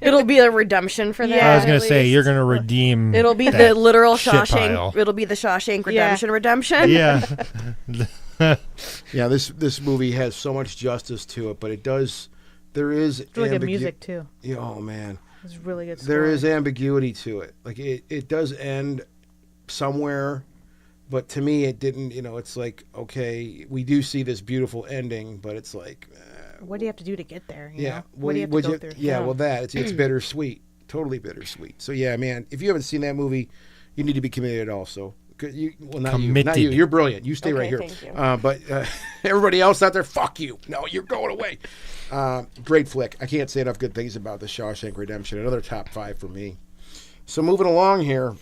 It'll be a redemption for that. Yeah. I was going at to say, least. you're going to redeem. It'll be that the literal shit Shawshank. pile. It'll be the Shawshank Redemption. Yeah. Yeah, this movie has so much justice to it, but it does. There is It's really good music too. Yeah, oh man, It's really good. there score. is ambiguity to it. Like it does end somewhere, but to me it didn't. It's like, okay, we do see this beautiful ending, but it's like, What do you have to do to get there? You yeah, know? What do you have to would go through? yeah, well it's bittersweet, totally bittersweet. So yeah, man, if you haven't seen that movie, you need to be committed also. Not you, not Committed. you. You're brilliant. You stay Okay, right here. thank you. But everybody else out there, fuck you. No, you're going away. Great flick. I can't say enough good things about The Shawshank Redemption. Another top 5 for me. So moving along here.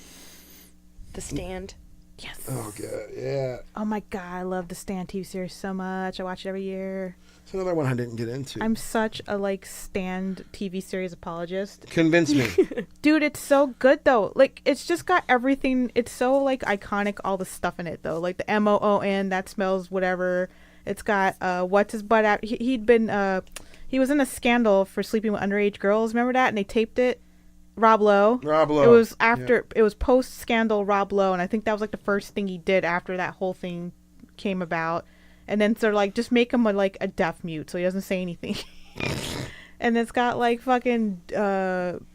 The Stand. Yes. Oh god, yeah. Oh my god, I love the Stan TV series so much. I watch it every year. It's another one I didn't get into. I'm such a Stan TV series apologist. Convince me. Dude, it's so good though. Like it's just got everything. It's so iconic, all the stuff in it though. Like the MOON, that smells whatever. It's got what's his butt out. He was in a scandal for sleeping with underage girls. Remember that? And they taped it. Rob Lowe. Rob Lowe. It was after it was post scandal Rob Lowe, and I think that was the first thing he did after that whole thing came about. And then so just make him a deaf mute so he doesn't say anything. And it's got fucking you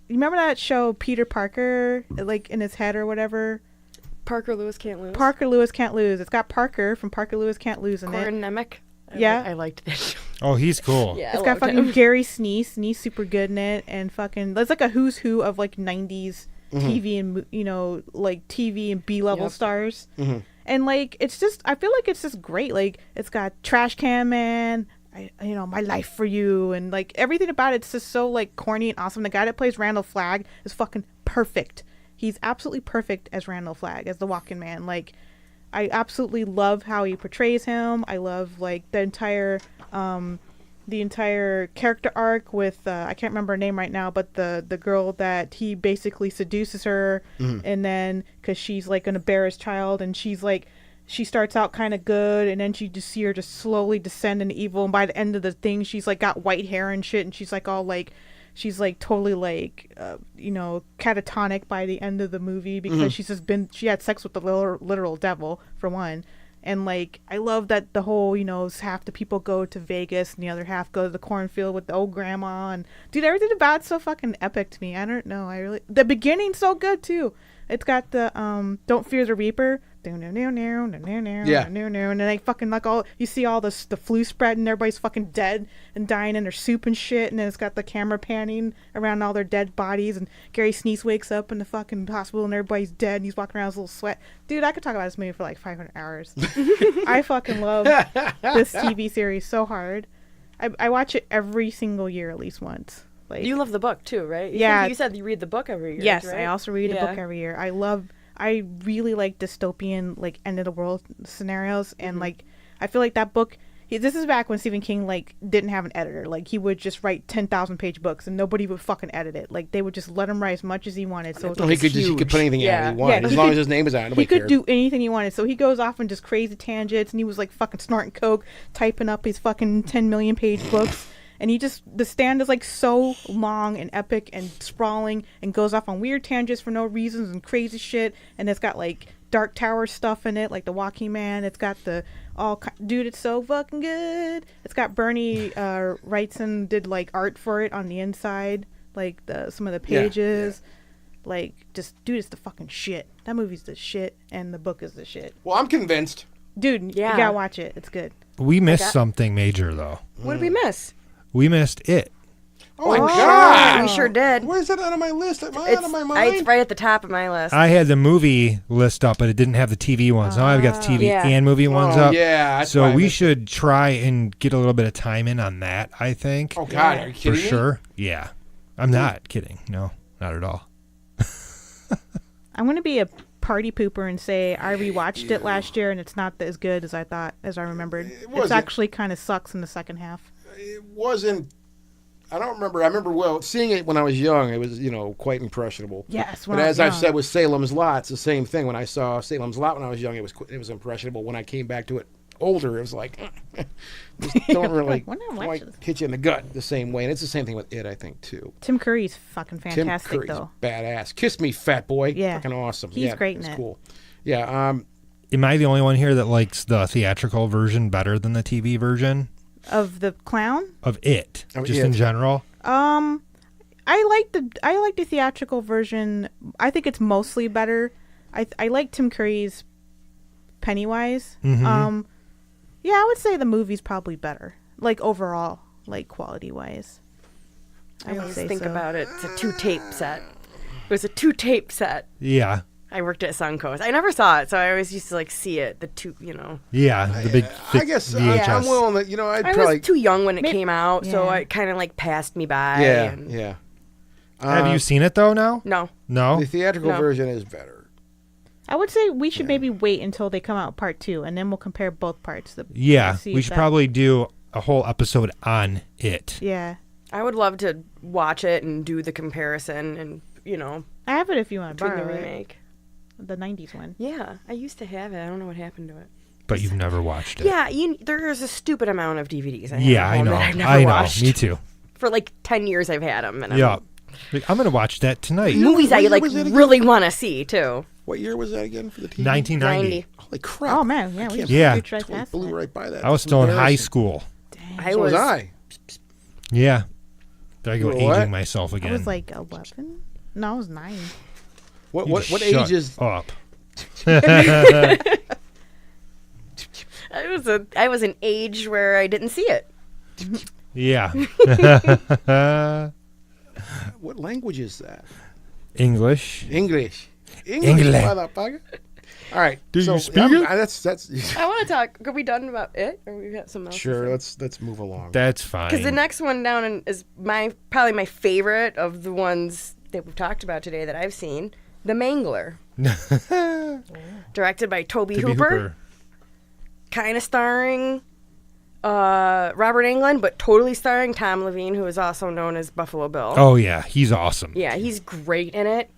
remember that show Peter Parker in his head or whatever? Parker Lewis Can't Lose. Parker Lewis Can't Lose. It's got Parker from Parker Lewis Can't Lose in it. Corin Nemec. Yeah. I liked that show. Oh, he's cool. Yeah, It's I got loved fucking him. Gary Sinise, and he's super good in it. And fucking, there's a who's who of 90s TV and TV and B-level Yep. stars. And it's just, I feel like it's just great. It's got Trash Can Man, My Life for You, and everything about it's just so corny and awesome. The guy that plays Randall Flagg is fucking perfect. He's absolutely perfect as Randall Flagg, as the Walking Man. I absolutely love how he portrays him. I love the entire character arc with I can't remember her name right now, but the girl that he basically seduces her, and then because she's an embarrassed child, and she's she starts out kind of good, and then you just see her just slowly descend into evil, and by the end of the thing she's got white hair and shit, and she's she's totally catatonic by the end of the movie because she had sex with the literal devil for one. And I love that the whole, half the people go to Vegas and the other half go to the cornfield with the old grandma. And dude, everything about it's so fucking epic to me. I don't know. The beginning's so good too. It's got the Don't Fear the Reaper. Yeah. And then fucking all you see all the flu spread and everybody's fucking dead and dying in their soup and shit. And then it's got the camera panning around all their dead bodies. And Gary Sinise wakes up in the fucking hospital and everybody's dead. And he's walking around with a little sweat. Dude, I could talk about this movie for 500 hours. I fucking love this TV series so hard. I watch it every single year at least once. You love the book too, right? Yeah. You said you read the book every year. Yes, right? I also read a book every year. I really like dystopian, end of the world scenarios, and I feel like that book. This is back when Stephen King didn't have an editor. He would just write 10,000-page books, and nobody would fucking edit it. They would just let him write as much as he wanted. So He could put anything out he wanted, as long as his name is on it. He could do anything he wanted. So he goes off on just crazy tangents, and he was fucking snorting coke, typing up his fucking 10 million page books. And the Stand is so long and epic and sprawling and goes off on weird tangents for no reasons and crazy shit. And it's got Dark Tower stuff in it, the Walking Man. It's got dude, it's so fucking good. It's got Bernie Wrightson did art for it on the inside, some of the pages. Dude, it's the fucking shit. That movie's the shit, and the book is the shit. Well, I'm convinced. Dude, Yeah. you gotta watch it. It's good. We missed something major though. What did we miss? We missed it. Oh my god! We sure did. Where's that out of my list? Am I out of my mind? It's right at the top of my list. I had the movie list up, but it didn't have the TV ones. Now I've got the TV Yeah. and movie ones up. Yeah, that's why So I we missed should try and get a little bit of time in on that, I think. Oh god, are you for kidding me? sure. Yeah. I'm not kidding. No, not at all. I'm gonna be a party pooper and say I rewatched it last year and it's not as good as I remembered. It's wasn't. actually kind of sucks in the second half. It wasn't. I don't remember. I remember seeing it when I was young. It was quite impressionable. Yes, But as I've said with Salem's Lot, it's the same thing. When I saw Salem's Lot when I was young, it was impressionable. When I came back to it older, it was just don't really When I watched quite this. hit you in the gut the same way. And it's the same thing with it, I think, too. Tim Curry's fucking Tim fantastic Curry's though. badass. Kiss me, fat boy. Yeah. Fucking awesome. He's yeah, great in it's it. cool. Yeah. am I the only one here that likes the theatrical version better than the TV version Of the clown? of it, Of just It. in general? I like the theatrical version. I think it's mostly better. I like Tim Curry's Pennywise. Mhm. Yeah, I would say the movie's probably better. Like overall, like quality wise. I would always say think so. about it. It's a 2-tape set. It was a 2-tape set. Yeah. I worked at Suncoast. I never saw it, so I always used to like see it. The two, Yeah, the big I thick guess VHS. I'm willing to. You know, I'd I probably. was too young when it Maybe- came out, so yeah. it kind of like passed me by. Yeah, and- yeah. Have you seen it though now? No. No? The theatrical No. version is better. I would say we should maybe wait until they come out part 2, and then we'll compare both parts. Yeah, see we if should that- probably do a whole episode on it. Yeah, I would love to watch it and do the comparison and, I have it if you want to between the borrow it. remake. The 90s one. Yeah, I used to have it. I don't know what happened to it. But you've never watched it. Yeah, there's a stupid amount of DVDs. I have Yeah, at I home know. That I've never I know. watched. Me too. For like 10 years I've had them. And Yeah. Like, I'm going to watch that tonight. movies What I year like was it again? really want to see too. What year was that again for the TV? 1990. 90. Holy crap! Oh man, yeah, we can't Yeah. we tried Totally past blew that. right by that. I was That's still in high embarrassing. school. I So was I. Yeah. There I go You were aging what? myself again. I was like 11. No, I was 9. What You what just what shut age is? up? I was an age where I didn't see it. Yeah. What language is that? English. English. English. Motherfucker. All right. Do so you speak it? That's I want to talk. Are we done about it, or we got something else? sure. Let's move along. That's fine. Because the next one down is probably my favorite of the ones that we've talked about today that I've seen, The Mangler, directed by Toby Hooper. Kind of starring Robert Englund, but totally starring Tom Levine, who is also known as Buffalo Bill. Oh yeah, he's awesome. Yeah, he's great in it.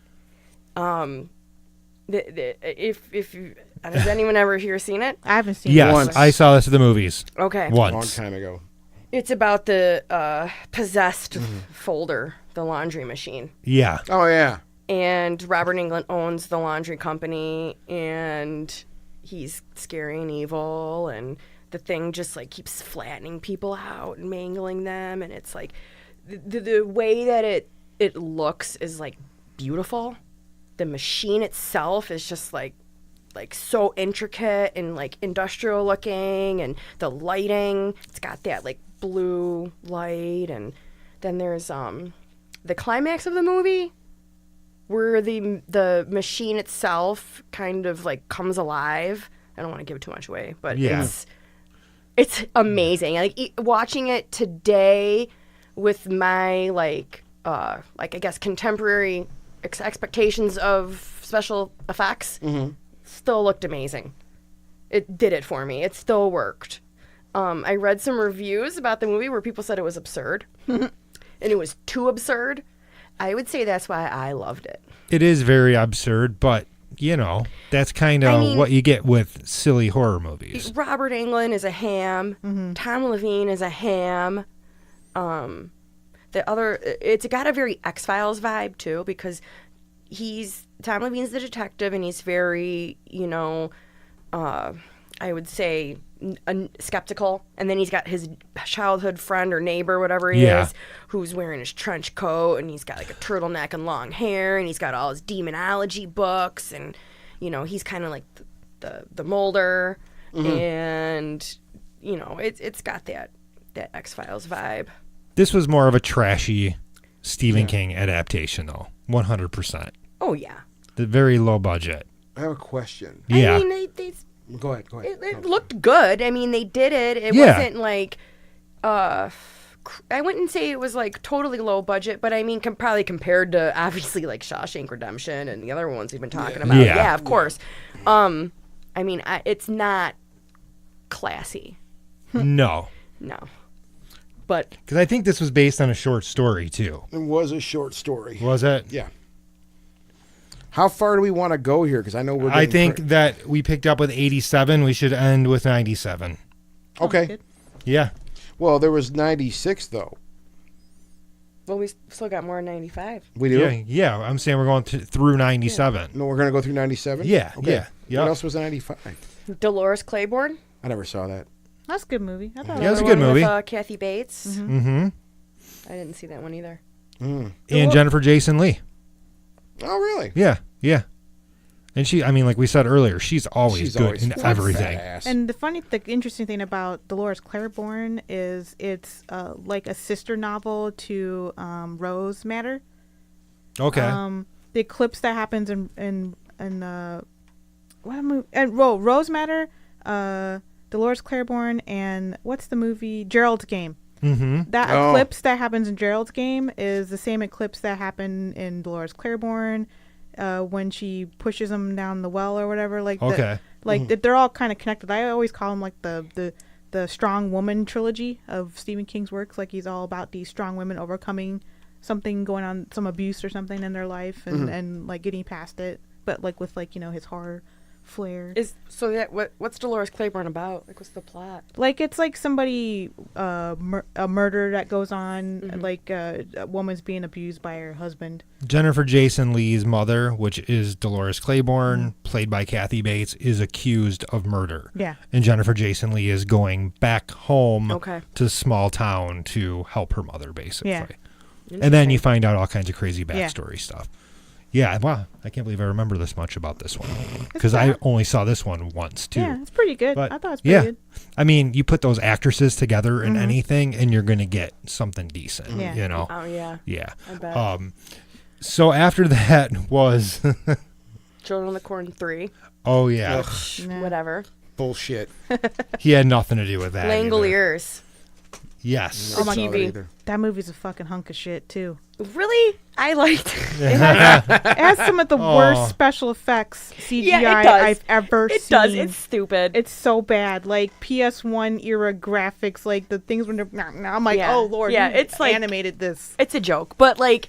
If you, has anyone ever here seen it? I haven't seen Yes, it. Once. I saw this at the movies Okay. a long once. time ago. It's about the possessed folder, the laundry machine. Yeah. Oh yeah. And Robert Englund owns the laundry company, and he's scary and evil, and the thing just like keeps flattening people out and mangling them, and it's like the way that it looks is like beautiful. The machine itself is just like so intricate and like industrial looking, and the lighting, it's got that like blue light, and then there's the climax of the movie where the machine itself kind of like comes alive. I don't want to give too much away, but Yeah. it's amazing. Like watching it today with my like I guess contemporary expectations of special effects, still looked amazing. It did it for me. It still worked. I read some reviews about the movie where people said it was absurd, and it was too absurd. I would say that's why I loved it. It is very absurd, but that's kind of I mean- what you get with silly horror movies. Robert Englund is a ham. Tom Levine is a ham. It's got a very X-Files vibe too, because Tom Levine's the detective, and he's very, I would say skeptical. And then he's got his childhood friend or neighbor, whatever he Yeah. is, who's wearing his trench coat, and he's got like a turtleneck and long hair, and he's got all his demonology books, and he's kind of like the Mulder, and it's got that X-Files vibe. This was more of a trashy Stephen King adaptation, though. 100%. Oh yeah. The very low budget. I have a question. Yeah. I mean, they Go ahead. it looked good. I mean, they did it. It Yeah. wasn't like, I wouldn't say it was like totally low budget, but I mean, probably compared to obviously like Shawshank Redemption and the other ones we've been talking about. Yeah. Yeah, of course. I mean, it's not classy. No. No. But Because I think this was based on a short story, too. It was a short story. Was it? Yeah. How far do we want to go here? Because I know we're. I getting think that we picked up with 87. We should end with 97. Okay. Good. Yeah. Well, there was 96 though. Well, we still got more in 95. We do. Yeah. I'm saying we're going through 97. No, we're gonna go through 97. Yeah, Okay. yeah, yeah. What else was in 95? Dolores Claiborne. I never saw that. That's a good movie. I thought Yeah, it was a The good one movie. With, Kathy Bates. Mm-hmm. I didn't see that one either. And Jennifer Jason Leigh. Oh, really? Yeah, yeah. And she, I mean, like we said earlier, she's always good in fucking everything. badass. And the interesting thing about Dolores Claiborne is it's like a sister novel to Rose Matter. Okay. The eclipse that happens in what movie? Rose Matter, Dolores Claiborne, and what's the movie? Gerald's Game. Mm-hmm. That Oh. eclipse that happens in Gerald's Game is the same eclipse that happened in Dolores Claiborne when she pushes him down the well or whatever. Like Okay. they're all kind of connected. I always call them like the strong woman trilogy of Stephen King's works. Like he's all about these strong women overcoming something going on, some abuse or something in their life, and like getting past it. But like with like his horror flair. What's Dolores Claiborne about? Like, what's the plot? Like it's like somebody a murder that goes on, like a woman's being abused by her husband. Jennifer Jason Leigh's mother, which is Dolores Claiborne, played by Kathy Bates, is accused of murder. Yeah. And Jennifer Jason Leigh is going back home Okay. to small town to help her mother, basically. Yeah. And then you find out all kinds of crazy Yeah. backstory stuff. Yeah, wow. I can't believe I remember this much about this one. Because I only saw this one once, too. Yeah, it's pretty good. But, I thought it was pretty yeah. good. I mean, you put those actresses together in anything, and you're going to get something decent, Yeah. you know? Oh, yeah. Yeah. I bet. So after that was, Children of the Corn 3. oh, yeah. Nah. Whatever. Bullshit. He had nothing to do with that. either. Langoliers. Yes. Oh my Saw that TV. either. That movie's a fucking hunk of shit too. Really? I liked it. It has some of the Oh. worst special effects CGI Yeah, it does. I've ever It seen. does. It's stupid. It's so bad. Like PS1 era graphics, like the things when they're. I'm like, Yeah. oh lord, Yeah, you it's like- animated this. It's a joke, but like,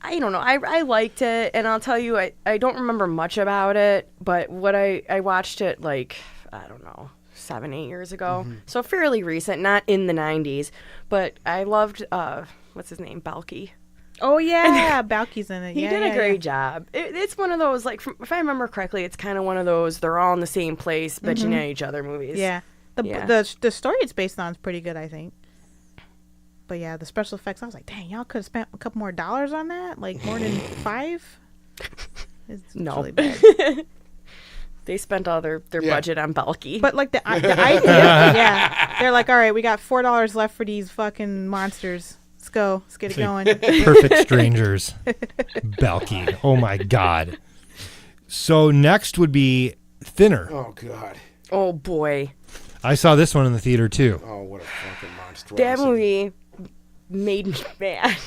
I don't know. I liked it, and I'll tell you, I don't remember much about it, but what I watched it like, I don't know, 7-8 years ago, so fairly recent, not in the 90s, but I loved what's his name, Balky. Oh yeah, Balky's in it. He yeah, did yeah, a great yeah. job. It's one of those like, if I remember correctly, it's kind of one of those they're all in the same place bitching at each other movies. Yeah, Yeah. the story it's based on is pretty good, I think. But yeah, the special effects, I was like, dang, y'all could have spent a couple more dollars on that, like more than 5. It's No. really bad. They spent all their Yeah. budget on Balky. But like the idea, yeah, they're like, all right, we got $4 left for these fucking monsters. Let's go, let's get it going. Perfect Strangers. Balky. Oh, my God. So next would be Thinner. Oh, God. Oh boy, I saw this one in the theater, too. Oh, what a fucking monstrosity. that movie made me mad.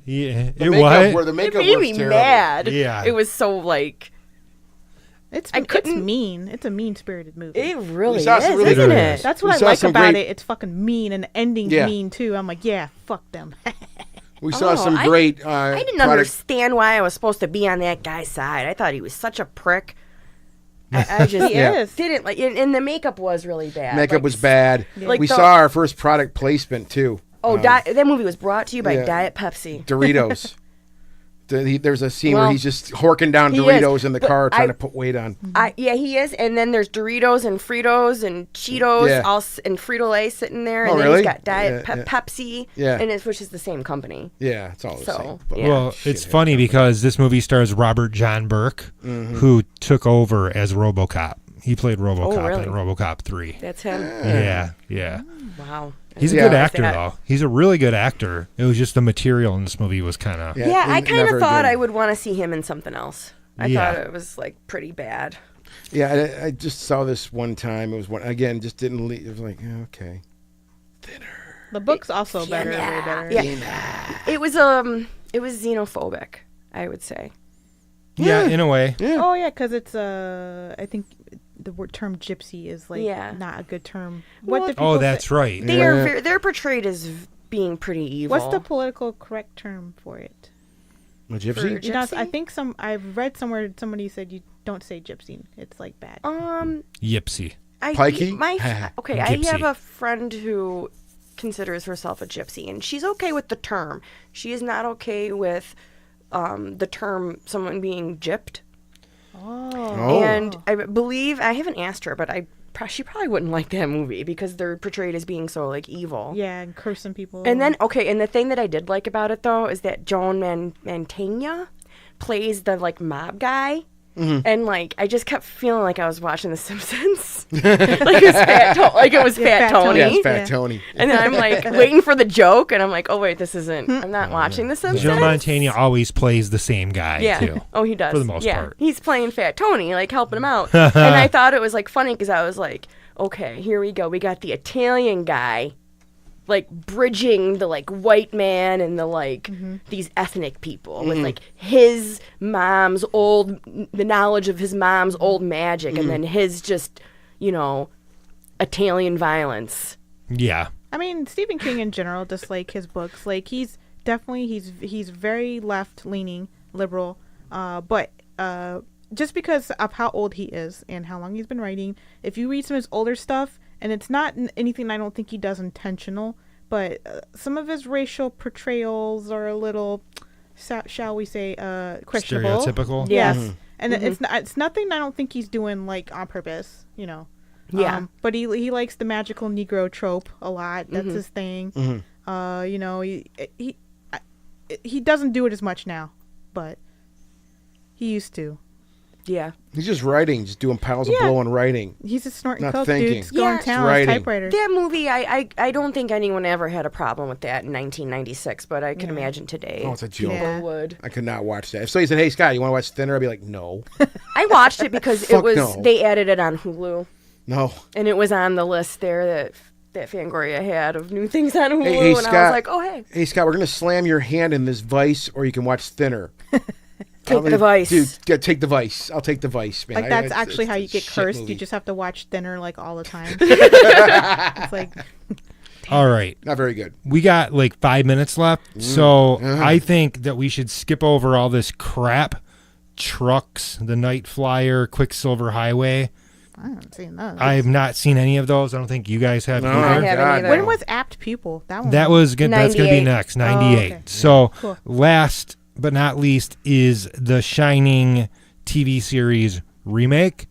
Yeah. The It makeup, was? the It makeup made was me terrible. mad. Yeah. It was so like It's I couldn't- mean. It's a mean spirited movie. it really saw is, some really isn't good- it? That's We what I saw like some about great- it. It's fucking mean, and the ending's Yeah. mean too. I'm like, yeah, fuck them. We saw Oh, some I- great. I didn't product- understand why I was supposed to be on that guy's side. I thought he was such a prick. I just He is. didn't like, and the makeup was really bad. Makeup Like, was bad. Like we the- saw our first product placement too. Oh, that movie was brought to you by yeah. Diet Pepsi. Doritos. There's a scene where Well, he's just horking down he is, Doritos in the but car trying I- to put weight on. Yeah, he is. And then there's Doritos and Fritos and Cheetos, Yeah. and Frito-Lay sitting there, Oh, and then really? he's got Diet Yeah, yeah. Pepsi, Yeah. and which is the same company. Yeah, it's all the So, same. But- yeah. Well, it's funny because this movie stars Robert John Burke, who took over as RoboCop. He played RoboCop really? in RoboCop 3. That's him. Yeah. Wow. He's a Yeah. good Like actor, that. though. He's a really good actor. It was just the material in this movie was kind of... Yeah, I kind never of thought did. I would want to see him in something else. I Yeah. thought it was like pretty bad. Yeah, I just saw this one time. It was one again. Just didn't. It was like okay. The book's also better, way better. Yeah. It was xenophobic, I would say. Yeah, in a way. Yeah. Oh yeah, because it's I think the word term gypsy is like Yeah. not a good term. Well, What do Oh, people that's say? right. They are they're portrayed as being pretty evil. What's the political correct term for it? A gypsy. For- You know, I Gypsy? think I've read somewhere somebody said you don't say gypsy. It's like bad. Um, Yipsy. I Pikey? my okay, I Gypsy. have a friend who considers herself a gypsy, and she's okay with the term. She is not okay with the term someone being gypped. Oh. And I believe, I haven't asked her, but she probably wouldn't like that movie because they're portrayed as being so like evil. Yeah, and cursing people. And then and the thing that I did like about it though is that Joan Mantegna plays the like mob guy. And like I just kept feeling like I was watching The Simpsons, like it was Fat Tony. Yeah, it's Fat Yeah. Tony. And then I'm like waiting for the joke, and I'm like, oh wait, this isn't. I'm not watching The Simpsons. Joe Montana always plays the same guy Yeah. too. Oh, he does. For the most part. He's playing Fat Tony, like helping him out. And I thought it was like funny because I was like, okay, here we go. We got the Italian guy, like bridging the like white man and the like these ethnic people with like his mom's the knowledge of his mom's old magic, and then his just Italian violence. Yeah. I mean, Stephen King in general, just like his books, like he's very left leaning, liberal, but just because of how old he is and how long he's been writing, if you read some of his older stuff, and it's not anything I don't think he does intentional, but some of his racial portrayals are a little, shall we say, questionable. Stereotypical. Yes, and it's nothing I don't think he's doing like on purpose, Yeah. But he likes the magical Negro trope a lot. That's his thing. He doesn't do it as much now, but he used to. Yeah. He's just writing, just doing piles of blow and writing. He's just snorting Not coke, thinking. dude. Just going Yeah. to town on his Writing. typewriter. That movie, I don't think anyone ever had a problem with that in 1996, but I can imagine today. Oh, it's a joke. Yeah. People would. I could not watch that. If somebody said, "Hey, Scott, you want to watch Thinner?" I'd be like, "No, I watched it because Fuck no. they added it on Hulu, no." and it was on the list there that Fangoria had of new things on Hulu, Hey, and I Scott. was like, oh hey, Hey, Scott, we're gonna slam your hand in this vice, or you can watch Thinner. take the Vice. Dude, take the Vice. I'll take the Vice, man. Like that's It's actually how a you get shit cursed. movie. You just have to watch Thinner like all the time. It's like All right. Not very good. We got like 5 minutes left. So I think that we should skip over all this crap. Trucks, the Night Flyer, Quicksilver Highway. I haven't seen those. I've not seen any of those. I don't think you guys have No, either. I haven't God, either. When was Apt Pupil? That one. That was good. That's going to be 98. next, 98. okay. So Cool. last but not least is the Shining TV series remake,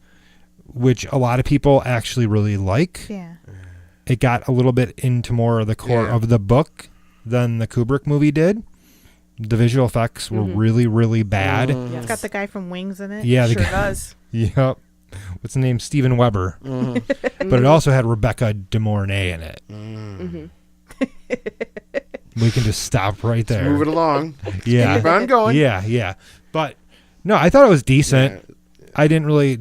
which a lot of people actually really like. Yeah. It got a little bit into more of the core Yeah. of the book than the Kubrick movie did. The visual effects were really, really bad. Yes. It's got the guy from Wings in it. Yeah, the sure guy. does. Yep. What's the name? Steven Weber. But it also had Rebecca De Mornay in it. We can just stop right there. Move it along. Yeah. Keep on going. Yeah. But no, I thought it was decent. I didn't really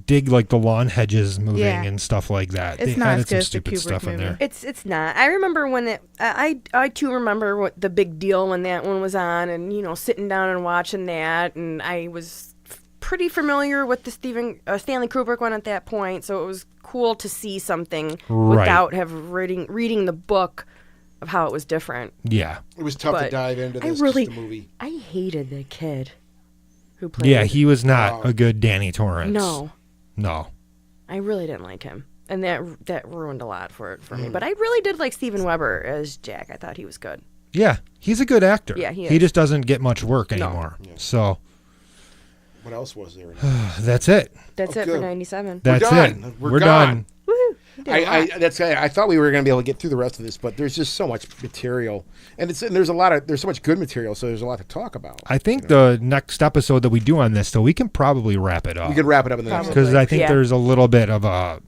dig like the lawn hedges moving Yeah. and stuff like that. It's They not added as good some as the stupid Kubrick stuff in movie. there. It's not. I remember when I too remember what the big deal when that one was on, and sitting down and watching that, and I was pretty familiar with the Stanley Kubrick one at that point, so it was cool to see something Right. without reading the book of how it was different. Yeah. It was tough to But dive into I this really, just a movie. I hated the kid who played. Yeah, he was not a good Danny Torrance. No. I really didn't like him, and that ruined a lot for me. But I really did like Steven Weber as Jack. I thought he was good. Yeah, he's a good actor. Yeah, he He is. just doesn't get much work anymore. So What else was there? that's it. That's it good. for '97. That's done. it. We're done. Woohoo! You did a lot. I thought we were going to be able to get through the rest of this, but there's just so much material, and there's so much good material, so there's a lot to talk about. I think the next episode that we do on this, so we can probably wrap it up. We could wrap it up in the next. Because I think Yeah. there's a little bit of a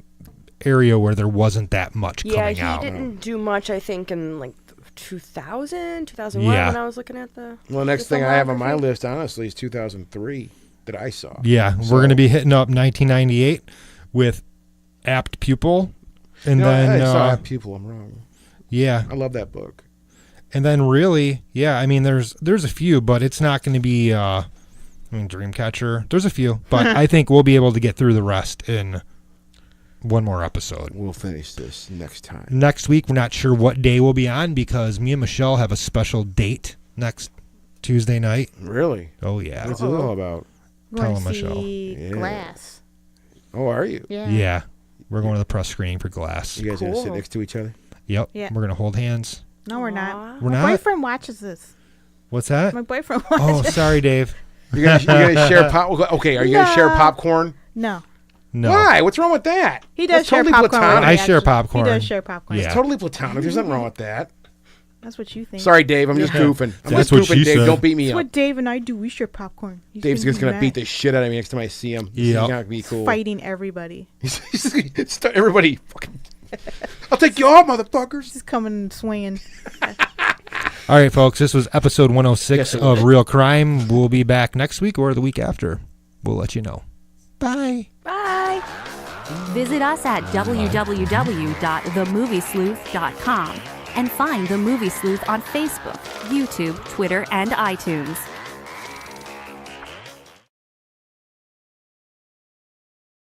area where there wasn't that much Yeah, coming he out. didn't do much. I think in like 2000, 2001 Yeah. when I was looking at the. Well, next the thing I have on my filmography. list, honestly, is 2003 that I saw. Yeah, So- we're going to be hitting up 1998 with Apt Pupil. And You know, then, I saw Pupil. I'm wrong. yeah. I love that book. And then really, yeah, I mean, there's a few, but it's not going to be, Dreamcatcher. There's a few, but I think we'll be able to get through the rest in one more episode. We'll finish this next time. Next week, we're not sure what day we'll be on because me and Michelle have a special date next Tuesday night. Really? Oh, yeah. What's it all about? We're going Tell to him, Michelle. see Yeah. Glass. Oh, are you? Yeah. Yeah. We're going to the press screening for Glass. You guys going to sit Cool. next to each other? Yep. Yeah. We're gonna hold hands. No, we're Aw. not. We're My not. boyfriend watches this. What's that? My boyfriend Oh, watches. sorry, Dave. You're gonna share pop. Okay, are you gonna share No. popcorn? No, No. Why? What's wrong with that? he does That's share totally popcorn. platonic. with me, I share actually. popcorn. He does share popcorn. Yeah. It's totally platonic. There's nothing wrong with that. That's what you think. Sorry, Dave. I'm just goofing. I'm That's just what goofing, she Dave. said. Don't beat me That's up. what Dave and I do. We share popcorn. He's Dave's just gonna mad. beat the shit out of me next time I see him. He's Yep. gonna be cool. Fighting everybody. Everybody, fucking. I'll take you all, motherfuckers. Just coming swinging. All right, folks. This was episode 106 Yes, it of was. Real Crime. We'll be back next week or the week after. We'll let you know. Bye. Bye. Visit us at www.themoviesleuth.com and find The Movie Sleuth on Facebook, YouTube, Twitter, and iTunes.